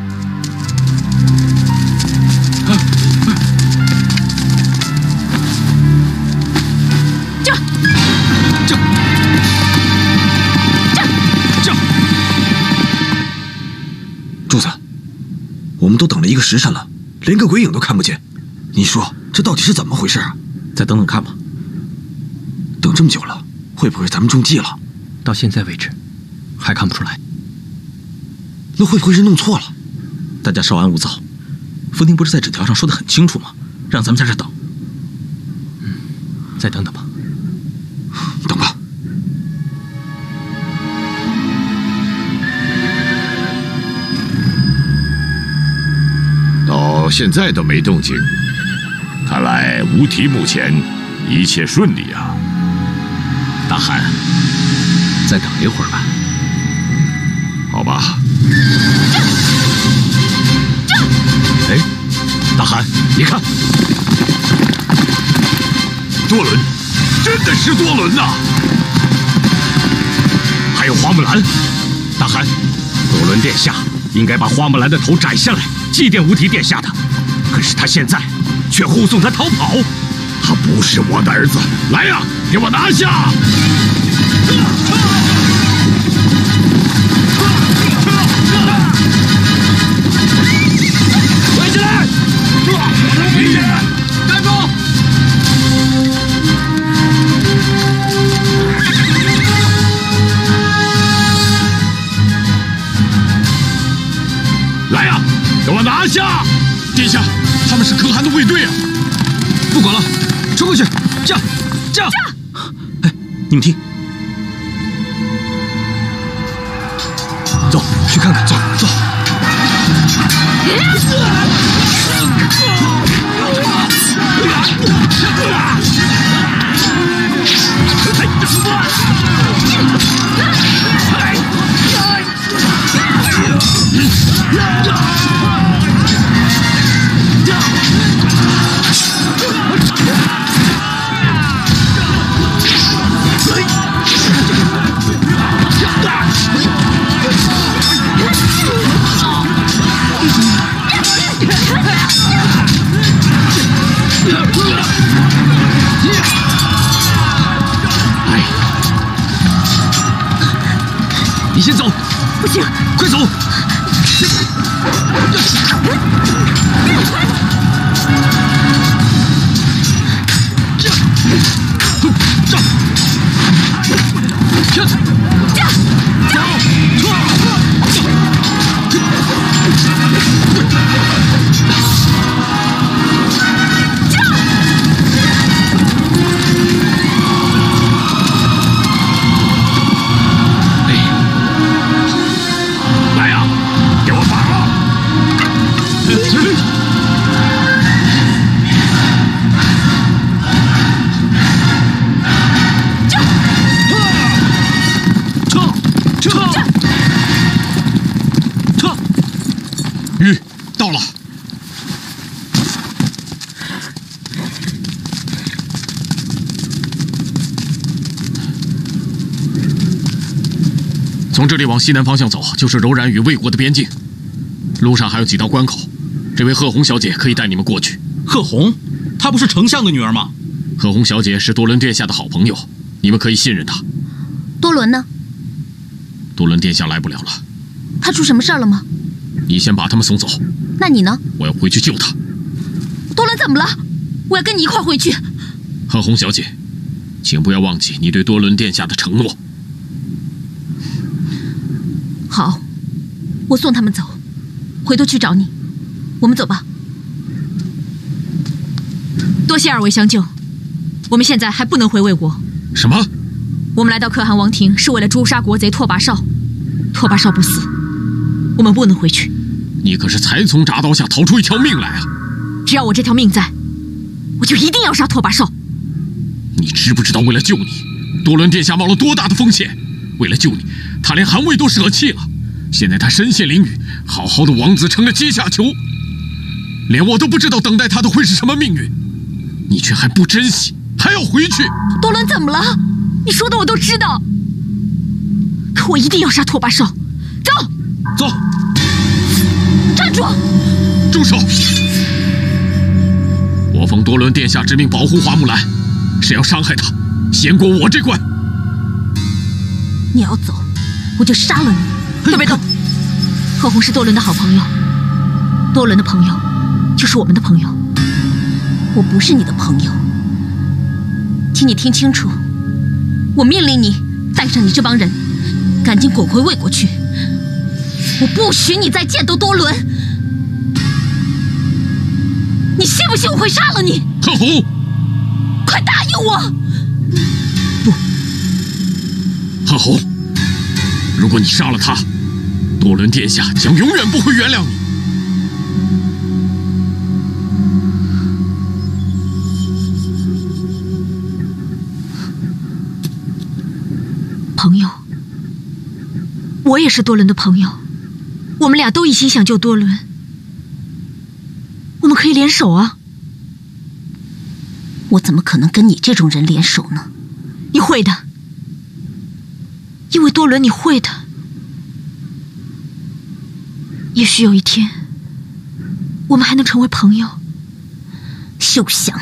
Speaker 5: 柱子，我们都等了1个时辰了，连个鬼影都看不见，你说这到底是怎么回事啊？
Speaker 4: 再等等看吧。
Speaker 5: 等这么久了，会不会咱们中计了？
Speaker 4: 到现在为止，还看不出来。
Speaker 5: 那会不会是弄错了？
Speaker 4: 大家稍安勿躁，福丁不是在纸条上说得很清楚吗？让咱们在这等。再等等吧。
Speaker 5: 等吧。
Speaker 10: 到现在都没动静，看来无题目前一切顺利啊。
Speaker 12: 大汗，再等一会儿吧。
Speaker 10: 好吧。
Speaker 12: 哎，大汗，你看，
Speaker 10: 多伦，真的是多伦呐！
Speaker 12: 还有花木兰。大汗，多伦殿下应该把花木兰的头斩下来，祭奠无题殿下的。可是他现在却护送他逃跑。
Speaker 10: 他不是我的儿子，来呀，给我拿下！
Speaker 4: 围起来！站住！
Speaker 10: 来呀，给我拿下！
Speaker 7: 殿下，他们是可汗的卫队啊！
Speaker 3: 不管了，冲过去！驾！
Speaker 4: 哎，你们听，走，去看看。走。
Speaker 3: 你先走。
Speaker 6: 不行，
Speaker 3: 快走！
Speaker 10: 来呀，给我绑了！
Speaker 3: 玉到了。从这里往西南方向走，就是柔然与魏国的边境。路上还有几道关口，这位贺红小姐可以带你们过去。
Speaker 4: 贺红，她不是丞相的女儿吗？
Speaker 3: 贺红小姐是多伦殿下的好朋友，你们可以信任她。
Speaker 9: 多伦呢？
Speaker 3: 多伦殿下来不了了。
Speaker 9: 他出什么事儿了吗？
Speaker 3: 你先把他们送走。
Speaker 9: 那你呢？
Speaker 3: 我要回去救他。
Speaker 9: 多伦怎么了？我要跟你一块儿回去。
Speaker 3: 贺红小姐，请不要忘记你对多伦殿下的承诺。
Speaker 9: 好，我送他们走，回头去找你。我们走吧。
Speaker 6: 多谢二位相救，我们现在还不能回魏国。
Speaker 3: 什么？
Speaker 6: 我们来到可汗王庭是为了诛杀国贼拓跋绍，拓跋绍不死，我们不能回去。
Speaker 3: 你可是才从铡刀下逃出一条命来啊！
Speaker 6: 只要我这条命在，我就一定要杀拓跋绍。
Speaker 3: 你知不知道为了救你，多伦殿下冒了多大的风险？为了救你，他连汗位都舍弃了。现在他身陷囹圄，好好的王子成了阶下囚，连我都不知道等待他的会是什么命运。你却还不珍惜，还要回去。
Speaker 6: 多伦怎么了？你说的我都知道，可我一定要杀拓跋绍。走，
Speaker 3: 走。
Speaker 6: 站住！
Speaker 3: 住手！我奉多伦殿下之命保护花木兰，谁要伤害他，先过我这关。
Speaker 6: 你要走，我就杀了你！都别动！贺红是多伦的好朋友，多伦的朋友就是我们的朋友。
Speaker 9: 我不是你的朋友，请你听清楚，我命令你带上你这帮人，赶紧滚回魏国去。我不许你再见到多伦。你信不信我会杀了你？
Speaker 3: 贺红，
Speaker 9: 快答应我！
Speaker 3: 不，贺红，如果你杀了他，多伦殿下将永远不会原谅你。
Speaker 6: 朋友，我也是多伦的朋友，我们俩都一心想救多伦，我们可以联手啊！
Speaker 9: 我怎么可能跟你这种人联手呢？
Speaker 6: 你会的，因为多伦你会的。也许有一天，我们还能成为朋友。
Speaker 9: 休想！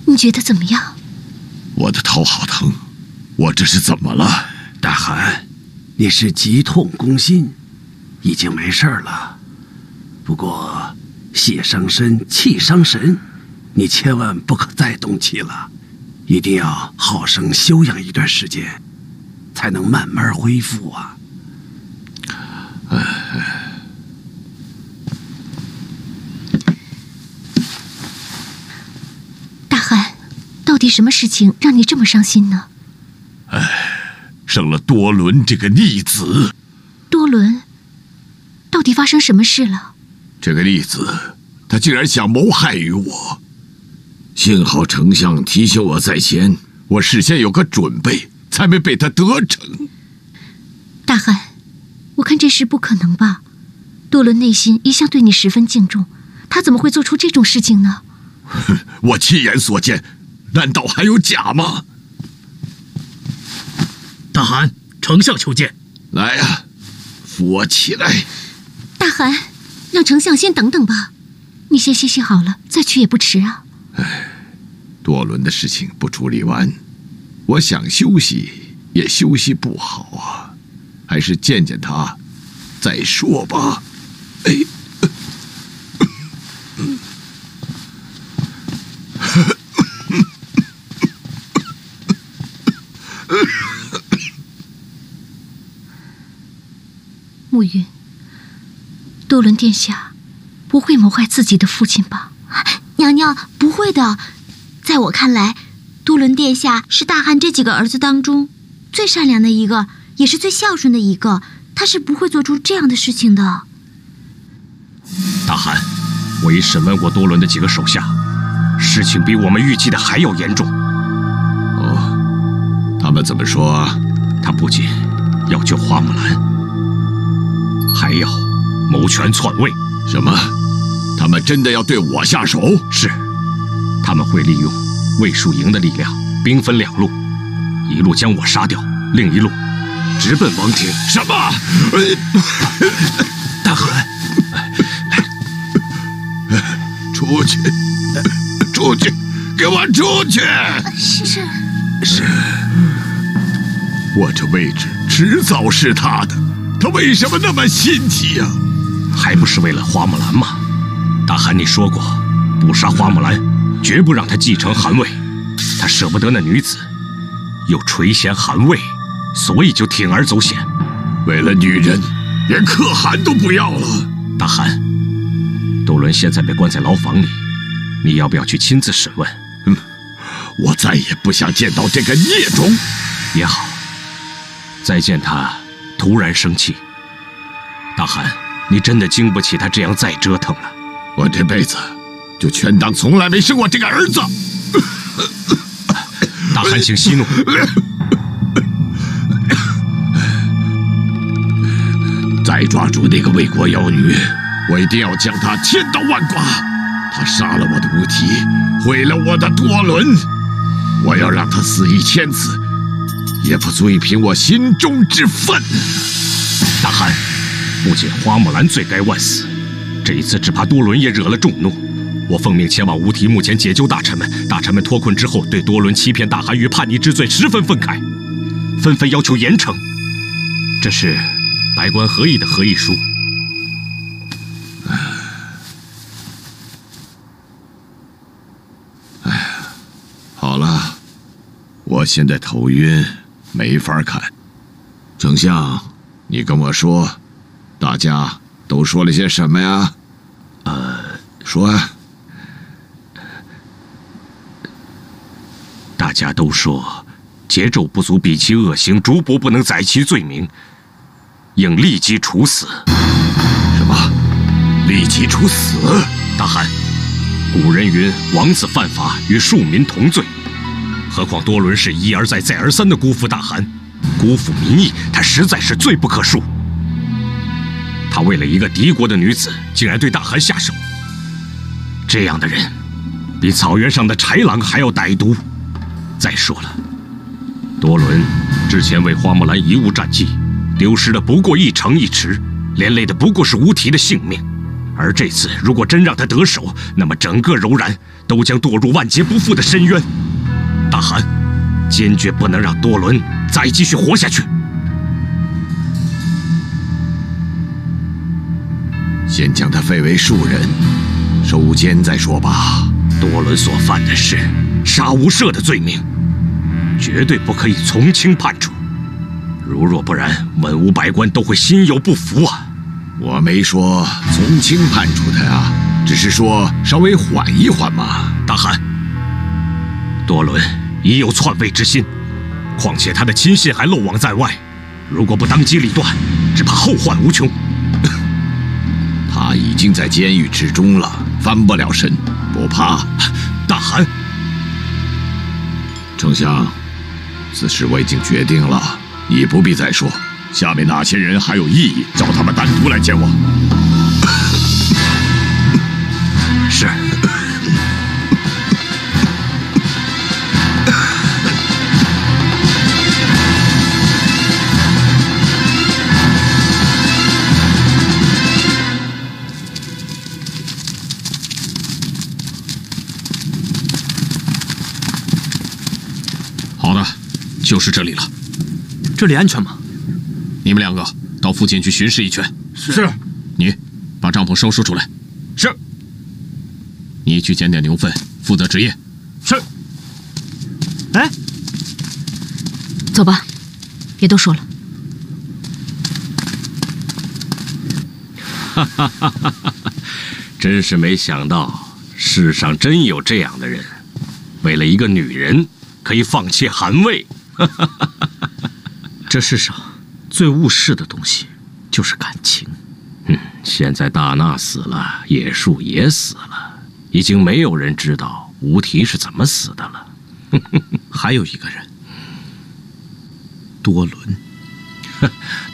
Speaker 6: 你觉得怎么样？
Speaker 10: 我的头好疼，我这是怎么了？
Speaker 13: 大汗，你是急痛攻心，已经没事了。不过血伤身，气伤神，你千万不可再动气了，一定要好生休养一段时间，才能慢慢恢复啊。
Speaker 6: 到底什么事情让你这么伤心呢？
Speaker 10: 生了多伦这个逆子。
Speaker 6: 多伦，到底发生什么事了？
Speaker 10: 这个逆子，他竟然想谋害于我。幸好丞相提醒我在前，我事先有个准备，才没被他得逞。
Speaker 6: 大汗，我看这事不可能吧？多伦内心一向对你十分敬重，他怎么会做出这种事情呢？
Speaker 10: 我亲眼所见，难道还有假吗？
Speaker 12: 大汗，丞相求见。
Speaker 10: 来呀，扶我起来。
Speaker 6: 大汗，让丞相先等等吧，你先歇歇好了，再去也不迟啊。
Speaker 10: 多伦的事情不处理完，我想休息也休息不好啊，还是见见他再说吧。
Speaker 6: 暮云，多伦殿下不会谋害自己的父亲吧？
Speaker 9: 娘娘，不会的。在我看来，多伦殿下是大汗这几个儿子当中最善良的一个，也是最孝顺的一个，他是不会做出这样的事情的。
Speaker 8: 大汗，我已审问过多伦的几个手下，事情比我们预计的还要严重。
Speaker 10: 哦，他们怎么说啊？
Speaker 8: 他不仅要救花木兰，还要谋权篡位。
Speaker 10: 什么？他们真的要对我下手？
Speaker 8: 是，他们会利用卫戍营的力量，兵分两路，一路将我杀掉，另一路直奔王庭。
Speaker 10: 什么？
Speaker 12: 大汗，
Speaker 10: 出去！出去！给我出去！
Speaker 6: 是。
Speaker 10: 我这位置迟早是他的，他为什么那么心急呀？
Speaker 8: 还不是为了花木兰吗？大汗，你说过，不杀花木兰，绝不让她继承汗位。他舍不得那女子，又垂涎汗位，所以就铤而走险。
Speaker 10: 为了女人，连可汗都不要了。
Speaker 8: 大汗，多伦现在被关在牢房里，你要不要去亲自审问？
Speaker 10: 我再也不想见到这个孽种。
Speaker 8: 也好，再见他突然生气。大汗，你真的经不起他这样再折腾了。
Speaker 10: 我这辈子就全当从来没生过这个儿子。
Speaker 8: 大汗，请息怒。
Speaker 10: 再抓住那个魏国妖女，我一定要将她千刀万剐。她杀了我的无题，毁了我的多伦，我要让她死1000次，也不足以平我心中之愤。
Speaker 8: 大汗，不仅花木兰罪该万死，这一次只怕多伦也惹了众怒。我奉命前往无题墓前解救大臣们，大臣们脱困之后，对多伦欺骗大汗与叛逆之罪十分愤慨，纷纷要求严惩。这是百官合议的合议书。
Speaker 10: 好了，我现在头晕，没法看。丞相，你跟我说，大家都说了些什么呀？说呀。
Speaker 8: 大家都说，桀纣不足比其恶行，竹帛不能载其罪名，应立即处死。
Speaker 10: 什么？立即处死？
Speaker 8: 大汗，古人云：王子犯法与庶民同罪。何况多伦是一而再、再而三的辜负大汗，辜负民意，他实在是罪不可恕。他为了一个敌国的女子，竟然对大汗下手。这样的人，比草原上的豺狼还要歹毒。再说了，多伦之前为花木兰贻误战绩，丢失的不过1城1池，连累的不过是无题的性命。而这次如果真让他得手，那么整个柔然都将堕入万劫不复的深渊。大汗，坚决不能让多伦再继续活下去。
Speaker 10: 先将他废为庶人，收监再说吧。
Speaker 8: 多伦所犯的是杀无赦的罪名，绝对不可以从轻判处。如若不然，文武百官都会心有不服啊！
Speaker 10: 我没说从轻判处他呀，只是说稍微缓一缓嘛。
Speaker 8: 大汗，多伦已有篡位之心，况且他的亲信还漏网在外，如果不当机立断，只怕后患无穷。
Speaker 10: 他已经在监狱之中了，翻不了身，不怕。
Speaker 8: 大汗，
Speaker 10: 丞相，此事我已经决定了，你不必再说。下面哪些人还有异议，找他们单独来见我。
Speaker 8: 是。
Speaker 2: 好的，就是这里了。
Speaker 12: 这里安全吗？
Speaker 2: 你们两个到附近去巡视一圈。
Speaker 7: 是。
Speaker 2: 你把帐篷收拾出来。
Speaker 7: 是。
Speaker 2: 你去捡点牛粪，负责值夜。
Speaker 7: 是。
Speaker 4: 哎，
Speaker 6: 走吧，别多说了。
Speaker 8: 哈哈哈哈哈！真是没想到，世上真有这样的人，为了一个女人可以放弃汗位。
Speaker 11: 这世上最务实的东西就是感情。
Speaker 8: 现在大娜死了，野树也死了，已经没有人知道无题是怎么死的了。
Speaker 11: 还有一个人，多伦。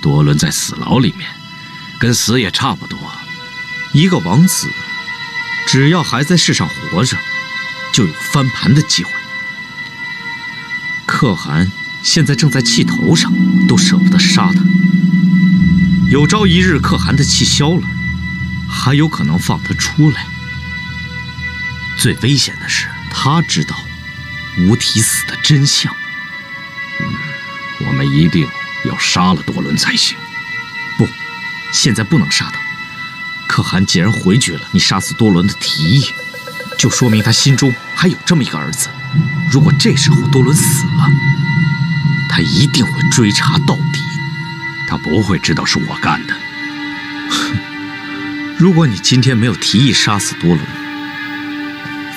Speaker 8: 多伦在死牢里面，跟死也差不多。
Speaker 11: 一个王子，只要还在世上活着，就有翻盘的机会。可汗现在正在气头上，都舍不得杀他。有朝一日可汗的气消了，还有可能放他出来。最危险的是，他知道无题死的真相。
Speaker 8: 我们一定要杀了多伦才行。
Speaker 11: 不，现在不能杀他。可汗既然回绝了你杀死多伦的提议，就说明他心中还有这么一个儿子。如果这时候多伦死了，他一定会追查到底。
Speaker 8: 他不会知道是我干的。
Speaker 11: 如果你今天没有提议杀死多伦，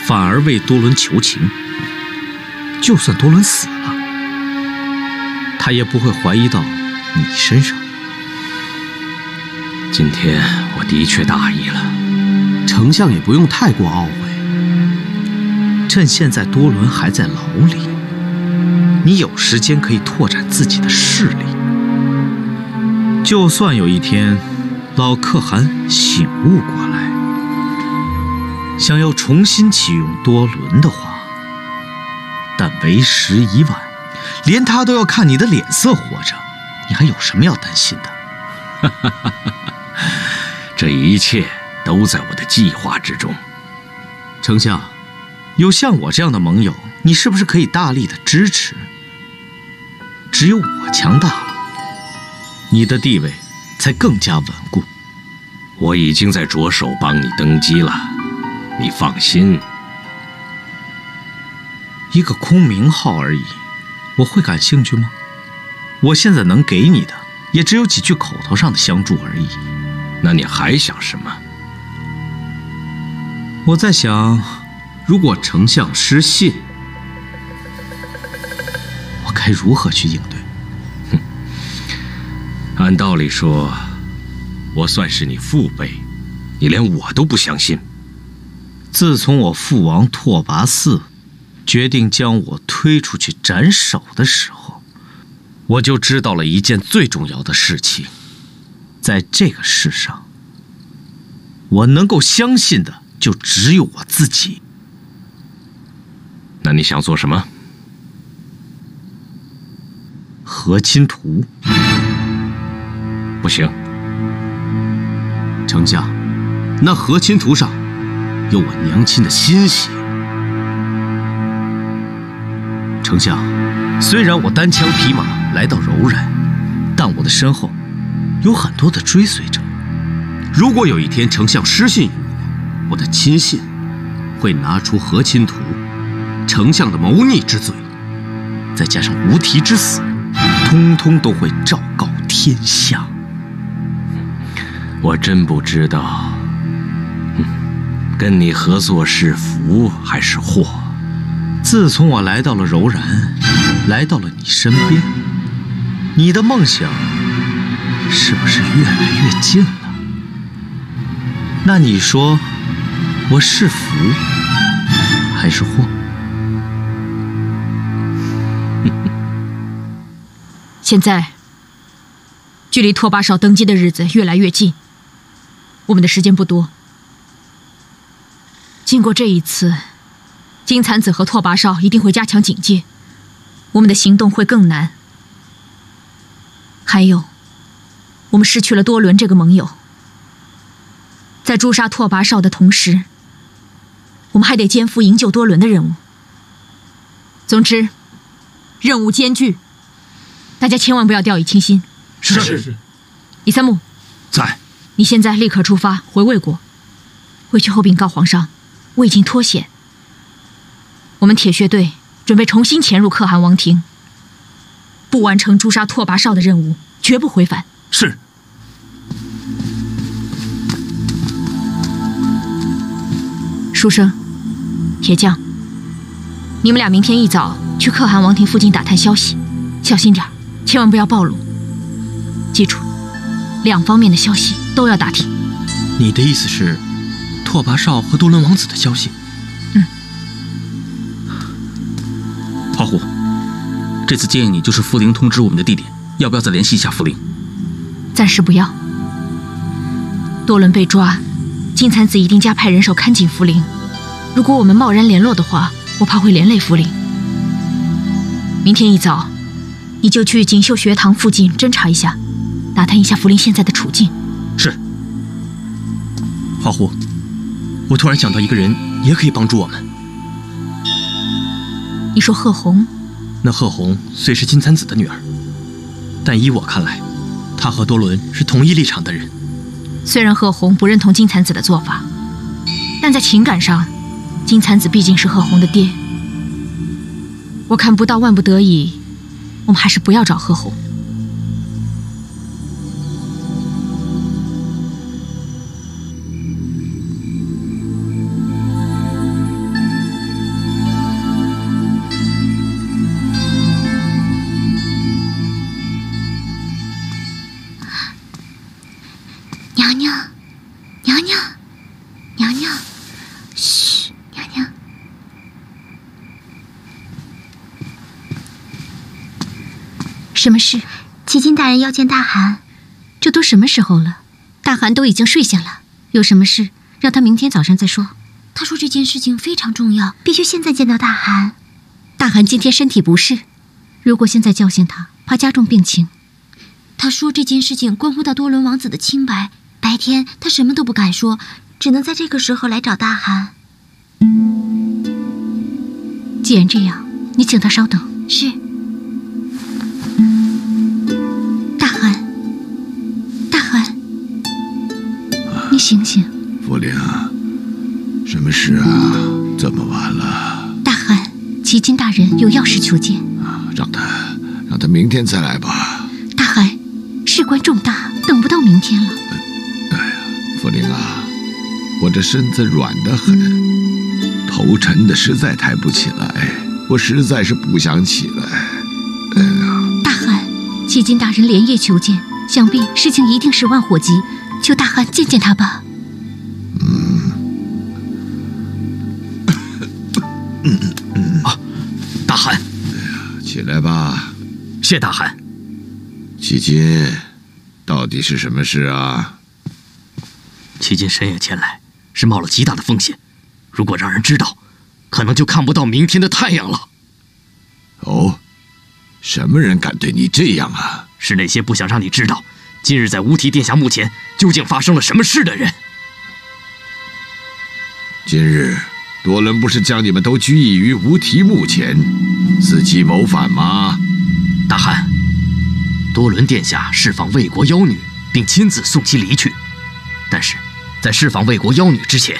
Speaker 11: 反而为多伦求情，就算多伦死了，他也不会怀疑到你身上。
Speaker 8: 今天我的确大意了，
Speaker 11: 丞相也不用太过懊悔。趁现在多伦还在牢里，你有时间可以拓展自己的势力。就算有一天老可汗醒悟过来，想要重新启用多伦的话，但为时已晚，连他都要看你的脸色活着，你还有什么要担心的？
Speaker 8: 这一切都在我的计划之中。
Speaker 11: 丞相，有像我这样的盟友，你是不是可以大力的支持？只有我强大了，你的地位才更加稳固。
Speaker 8: 我已经在着手帮你登基了，你放心。
Speaker 11: 一个空名号而已，我会感兴趣吗？我现在能给你的，也只有几句口头上的相助而已。
Speaker 8: 那你还想什么？
Speaker 11: 我在想，如果丞相失信，我该如何去应对？
Speaker 8: 按道理说，我算是你父辈，你连我都不相信。
Speaker 11: 自从我父王拓跋嗣决定将我推出去斩首的时候，我就知道了一件最重要的事情。在这个世上，我能够相信的就只有我自己。
Speaker 8: 那你想做什么？
Speaker 11: 和亲图。
Speaker 8: 不行。
Speaker 11: 丞相，那和亲图上有我娘亲的心血。丞相，虽然我单枪匹马来到柔然，但我的身后有很多的追随者。如果有一天丞相失信于我，我的亲信会拿出和亲图，丞相的谋逆之罪，再加上无题之死，通通都会昭告天下。
Speaker 8: 我真不知道，跟你合作是福还是祸。
Speaker 11: 自从我来到了柔然，来到了你身边，你的梦想是不是越来越近了？那你说，我是福还是祸？
Speaker 6: 现在，距离拓跋绍登基的日子越来越近，我们的时间不多。经过这一次，金蚕子和拓跋绍一定会加强警戒，我们的行动会更难。还有，我们失去了多伦这个盟友，在诛杀拓跋绍的同时，我们还得肩负营救多伦的任务。总之，任务艰巨，大家千万不要掉以轻心。
Speaker 4: 是。
Speaker 6: 李三木，
Speaker 4: 在。
Speaker 6: 你现在立刻出发回魏国，回去后禀告皇上，我已经脱险。我们铁血队准备重新潜入可汗王庭，不完成诛杀拓跋绍的任务，绝不回返。
Speaker 4: 是。
Speaker 6: 书生、铁匠，你们俩明天一早去可汗王庭附近打探消息，小心点，千万不要暴露。记住，两方面的消息都要打听。
Speaker 4: 你的意思是，拓跋绍和多伦王子的消息？花虎，这次建议你就是福陵通知我们的地点，要不要再联系一下福陵？
Speaker 6: 暂时不要。多伦被抓，金蚕子一定加派人手看紧福陵。如果我们贸然联络的话，我怕会连累福陵。明天一早，你就去锦绣学堂附近侦查一下，打探一下福陵现在的处境。
Speaker 4: 是。花虎，我突然想到一个人也可以帮助我们。
Speaker 6: 你说贺红？
Speaker 4: 那贺红虽是金蚕子的女儿，但依我看来，她和多伦是同一立场的人。
Speaker 6: 虽然贺红不认同金蚕子的做法，但在情感上，金蚕子毕竟是贺红的爹。我看不到万不得已，我们还是不要找贺红。
Speaker 9: 什么事？齐金大人要见大汗。这都什么时候了？大汗都已经睡下了。有什么事，让他明天早上再说。他说这件事情非常重要，必须现在见到大汗。大汗今天身体不适，如果现在叫醒他，怕加重病情。他说这件事情关乎到多伦王子的清白，白天他什么都不敢说，只能在这个时候来找大汗。既然这样，你请他稍等。是。你醒醒，
Speaker 10: 福陵，什么事啊？这么晚了。
Speaker 9: 大汗，齐金大人有要事求见。
Speaker 10: 让他明天再来吧。
Speaker 9: 大汗，事关重大，等不到明天了。
Speaker 10: 哎呀，福陵啊，我这身子软得很，头沉的实在抬不起来，我实在是不想起来。哎呀，
Speaker 9: 大汗，齐金大人连夜求见，想必事情一定十万火急。求大汗见见他吧。
Speaker 3: 大汗，
Speaker 10: 起来吧。
Speaker 3: 谢大汗。
Speaker 10: 齐金，到底是什么事啊？
Speaker 3: 齐金深夜前来，是冒了极大的风险。如果让人知道，可能就看不到明天的太阳了。
Speaker 10: 哦，什么人敢对你这样啊？
Speaker 3: 是那些不想让你知道今日在无题殿下墓前究竟发生了什么事的人。
Speaker 10: 今日多伦不是将你们都拘役于无题墓前，伺机谋反吗？
Speaker 3: 大汗，多伦殿下释放魏国妖女，并亲自送其离去。但是在释放魏国妖女之前，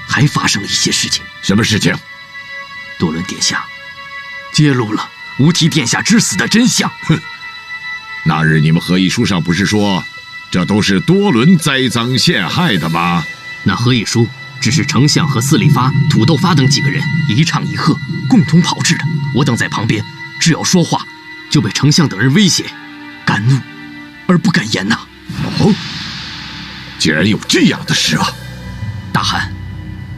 Speaker 3: 还发生了一些事情。
Speaker 10: 什么事情？
Speaker 3: 多伦殿下揭露了无题殿下之死的真相。
Speaker 10: 哼！那日你们合议书上不是说，这都是多伦栽赃陷害的吗？
Speaker 3: 那合议书只是丞相和司礼发、土豆发等几个人一唱一和，共同炮制的。我等在旁边，只要说话，就被丞相等人威胁，敢怒而不敢言呐。
Speaker 10: 哦，竟然有这样的事啊！
Speaker 3: 大汗，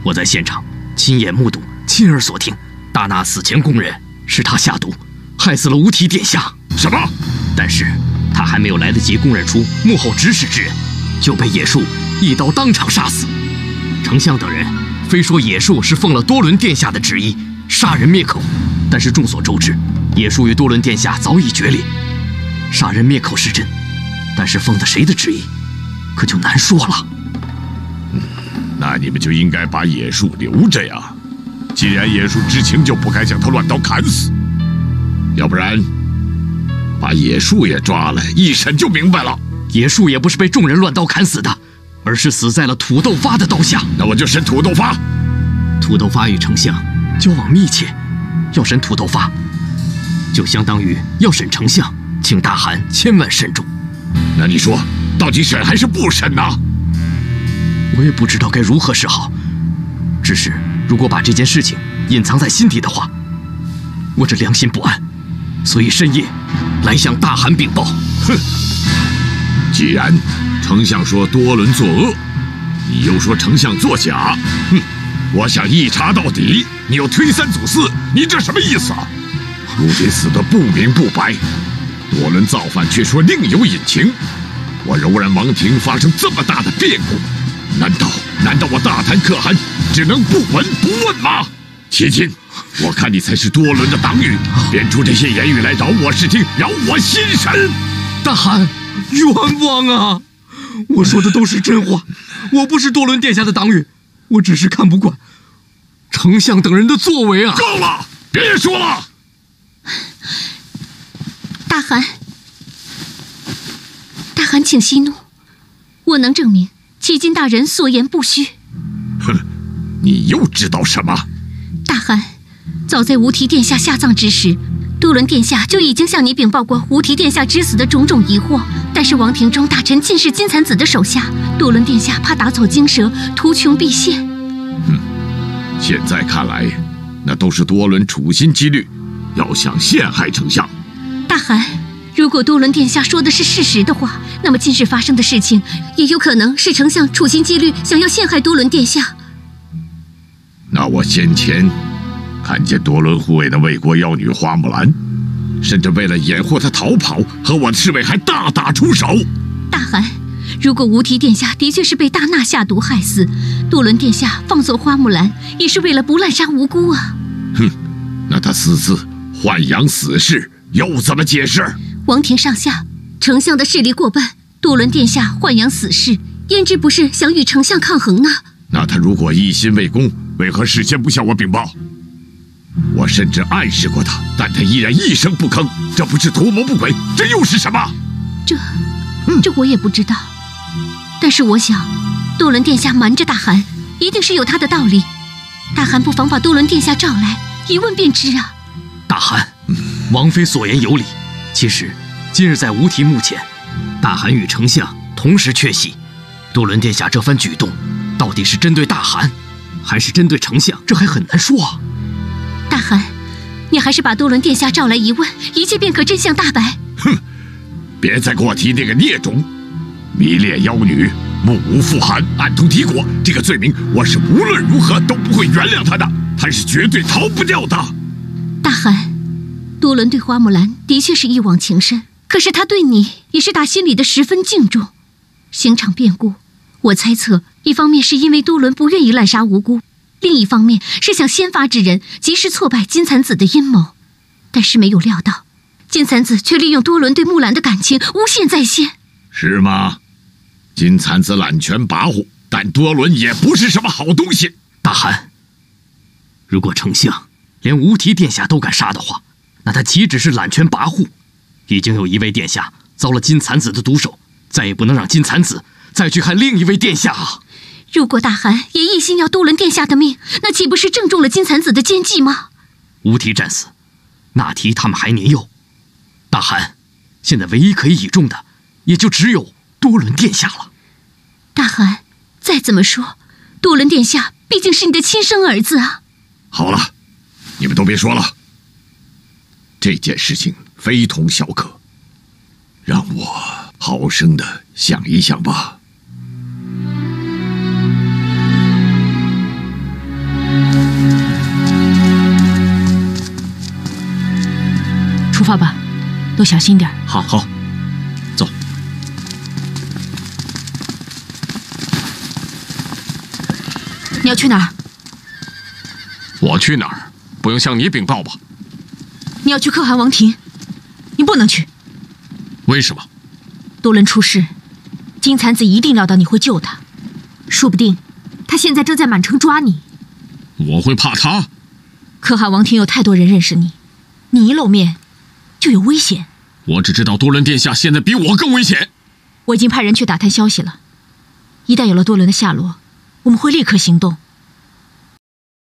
Speaker 3: 我在现场亲眼目睹，亲耳所听，大纳死前供认是他下毒，害死了无题殿下。
Speaker 10: 什么？
Speaker 3: 但是他还没有来得及供认出幕后指使之人，就被野树一刀当场杀死。丞相等人非说野树是奉了多伦殿下的旨意杀人灭口，但是众所周知，野树与多伦殿下早已决裂，杀人灭口是真，但是奉的谁的旨意，可就难说了。
Speaker 10: 那你们就应该把野树留着呀！既然野树知情，就不该将他乱刀砍死。要不然把野树也抓来一审就明白了。
Speaker 12: 野树也不是被众人乱刀砍死的，而是死在了土豆发的刀下。
Speaker 10: 那我就审土豆发。
Speaker 12: 土豆发与丞相交往密切，要审土豆发，就相当于要审丞相，请大汗千万慎重。
Speaker 10: 那你说，到底审还是不审呢？
Speaker 12: 我也不知道该如何是好。只是如果把这件事情隐藏在心底的话，我这良心不安，所以深夜来向大汗禀报。
Speaker 10: 哼！既然丞相说多伦作恶，你又说丞相作假，哼！我想一查到底，你又推三阻四，你这什么意思啊？如今死得不明不白，多伦造反却说另有隐情，我柔然王庭发生这么大的变故，难道我大谈可汗只能不闻不问吗？齐金，我看你才是多伦的党羽，编出这些言语来扰我视听，扰我心神。
Speaker 12: 大汗，冤枉啊！我说的都是真话，我不是多伦殿下的党羽，我只是看不惯丞相等人的作为啊！
Speaker 10: 够了，别说了。
Speaker 9: 大汗，请息怒，我能证明齐金大人所言不虚。
Speaker 10: 哼，你又知道什么？
Speaker 9: 大汗，早在无题殿下下葬之时，多伦殿下就已经向你禀报过无题殿下之死的种种疑惑，但是王庭中大臣尽是金蚕子的手下，多伦殿下怕打草惊蛇，图穷匕现。
Speaker 10: 现在看来，那都是多伦处心积虑，要想陷害丞相。
Speaker 9: 大汗，如果多伦殿下说的是事实的话，那么近日发生的事情，也有可能是丞相处心积虑想要陷害多伦殿下。
Speaker 10: 那我先前看见多伦护卫的魏国妖女花木兰，甚至为了掩护她逃跑，和我的侍卫还大打出手。
Speaker 9: 大汗，如果无题殿下的确是被大纳下毒害死，多伦殿下放走花木兰也是为了不滥杀无辜啊。
Speaker 10: 哼，那他私自豢养死士又怎么解释？
Speaker 9: 王庭上下，丞相的势力过半，多伦殿下豢养死士，焉知不是想与丞相抗衡呢？
Speaker 10: 那他如果一心为公，为何事先不向我禀报？我甚至暗示过他，但他依然一声不吭，这不是图谋不轨，这又是什么？
Speaker 9: 这我也不知道。但是我想，多伦殿下瞒着大汗，一定是有他的道理。大汗不妨把多伦殿下召来，一问便知啊。
Speaker 12: 大汗，王妃所言有理。其实今日在无题墓前，大汗与丞相同时缺席。多伦殿下这番举动，到底是针对大汗，还是针对丞相？这还很难说啊。
Speaker 9: 大汗，你还是把多伦殿下召来一问，一切便可真相大白。
Speaker 10: 哼，别再给我提那个孽种，迷恋妖女，目无父汗，暗通敌国，这个罪名我是无论如何都不会原谅他的，他是绝对逃不掉的。
Speaker 9: 大汗，多伦对花木兰的确是一往情深，可是他对你也是打心里的十分敬重。刑场变故，我猜测一方面是因为多伦不愿意滥杀无辜，另一方面是想先发制人，及时挫败金蚕子的阴谋。但是没有料到，金蚕子却利用多伦对木兰的感情无限再现。
Speaker 10: 是吗？金蚕子揽权跋扈，但多伦也不是什么好东西。
Speaker 12: 大汗，如果丞相连无题殿下都敢杀的话，那他岂止是揽权跋扈？已经有一位殿下遭了金蚕子的毒手，再也不能让金蚕子再去害另一位殿下啊！
Speaker 9: 如果大汗也一心要多伦殿下的命，那岂不是正中了金蚕子的奸计吗？
Speaker 12: 无题战死，那题他们还年幼，大汗现在唯一可以倚重的，也就只有多伦殿下了。
Speaker 9: 大汗，再怎么说，多伦殿下毕竟是你的亲生儿子啊！
Speaker 10: 好了，你们都别说了，这件事情非同小可，让我好生的想一想吧。
Speaker 6: 出发吧，都小心点。
Speaker 12: 好，走。
Speaker 6: 你要去哪儿？
Speaker 2: 我去哪儿？不用向你禀报吧？
Speaker 6: 你要去可汗王庭，你不能去。
Speaker 2: 为什么？
Speaker 6: 多伦出事，金蚕子一定料到你会救他，说不定他现在正在满城抓你。
Speaker 2: 我会怕他？
Speaker 6: 可汗王庭有太多人认识你，你一露面，就有危险。
Speaker 2: 我只知道多伦殿下现在比我更危险。
Speaker 6: 我已经派人去打探消息了，一旦有了多伦的下落，我们会立刻行动。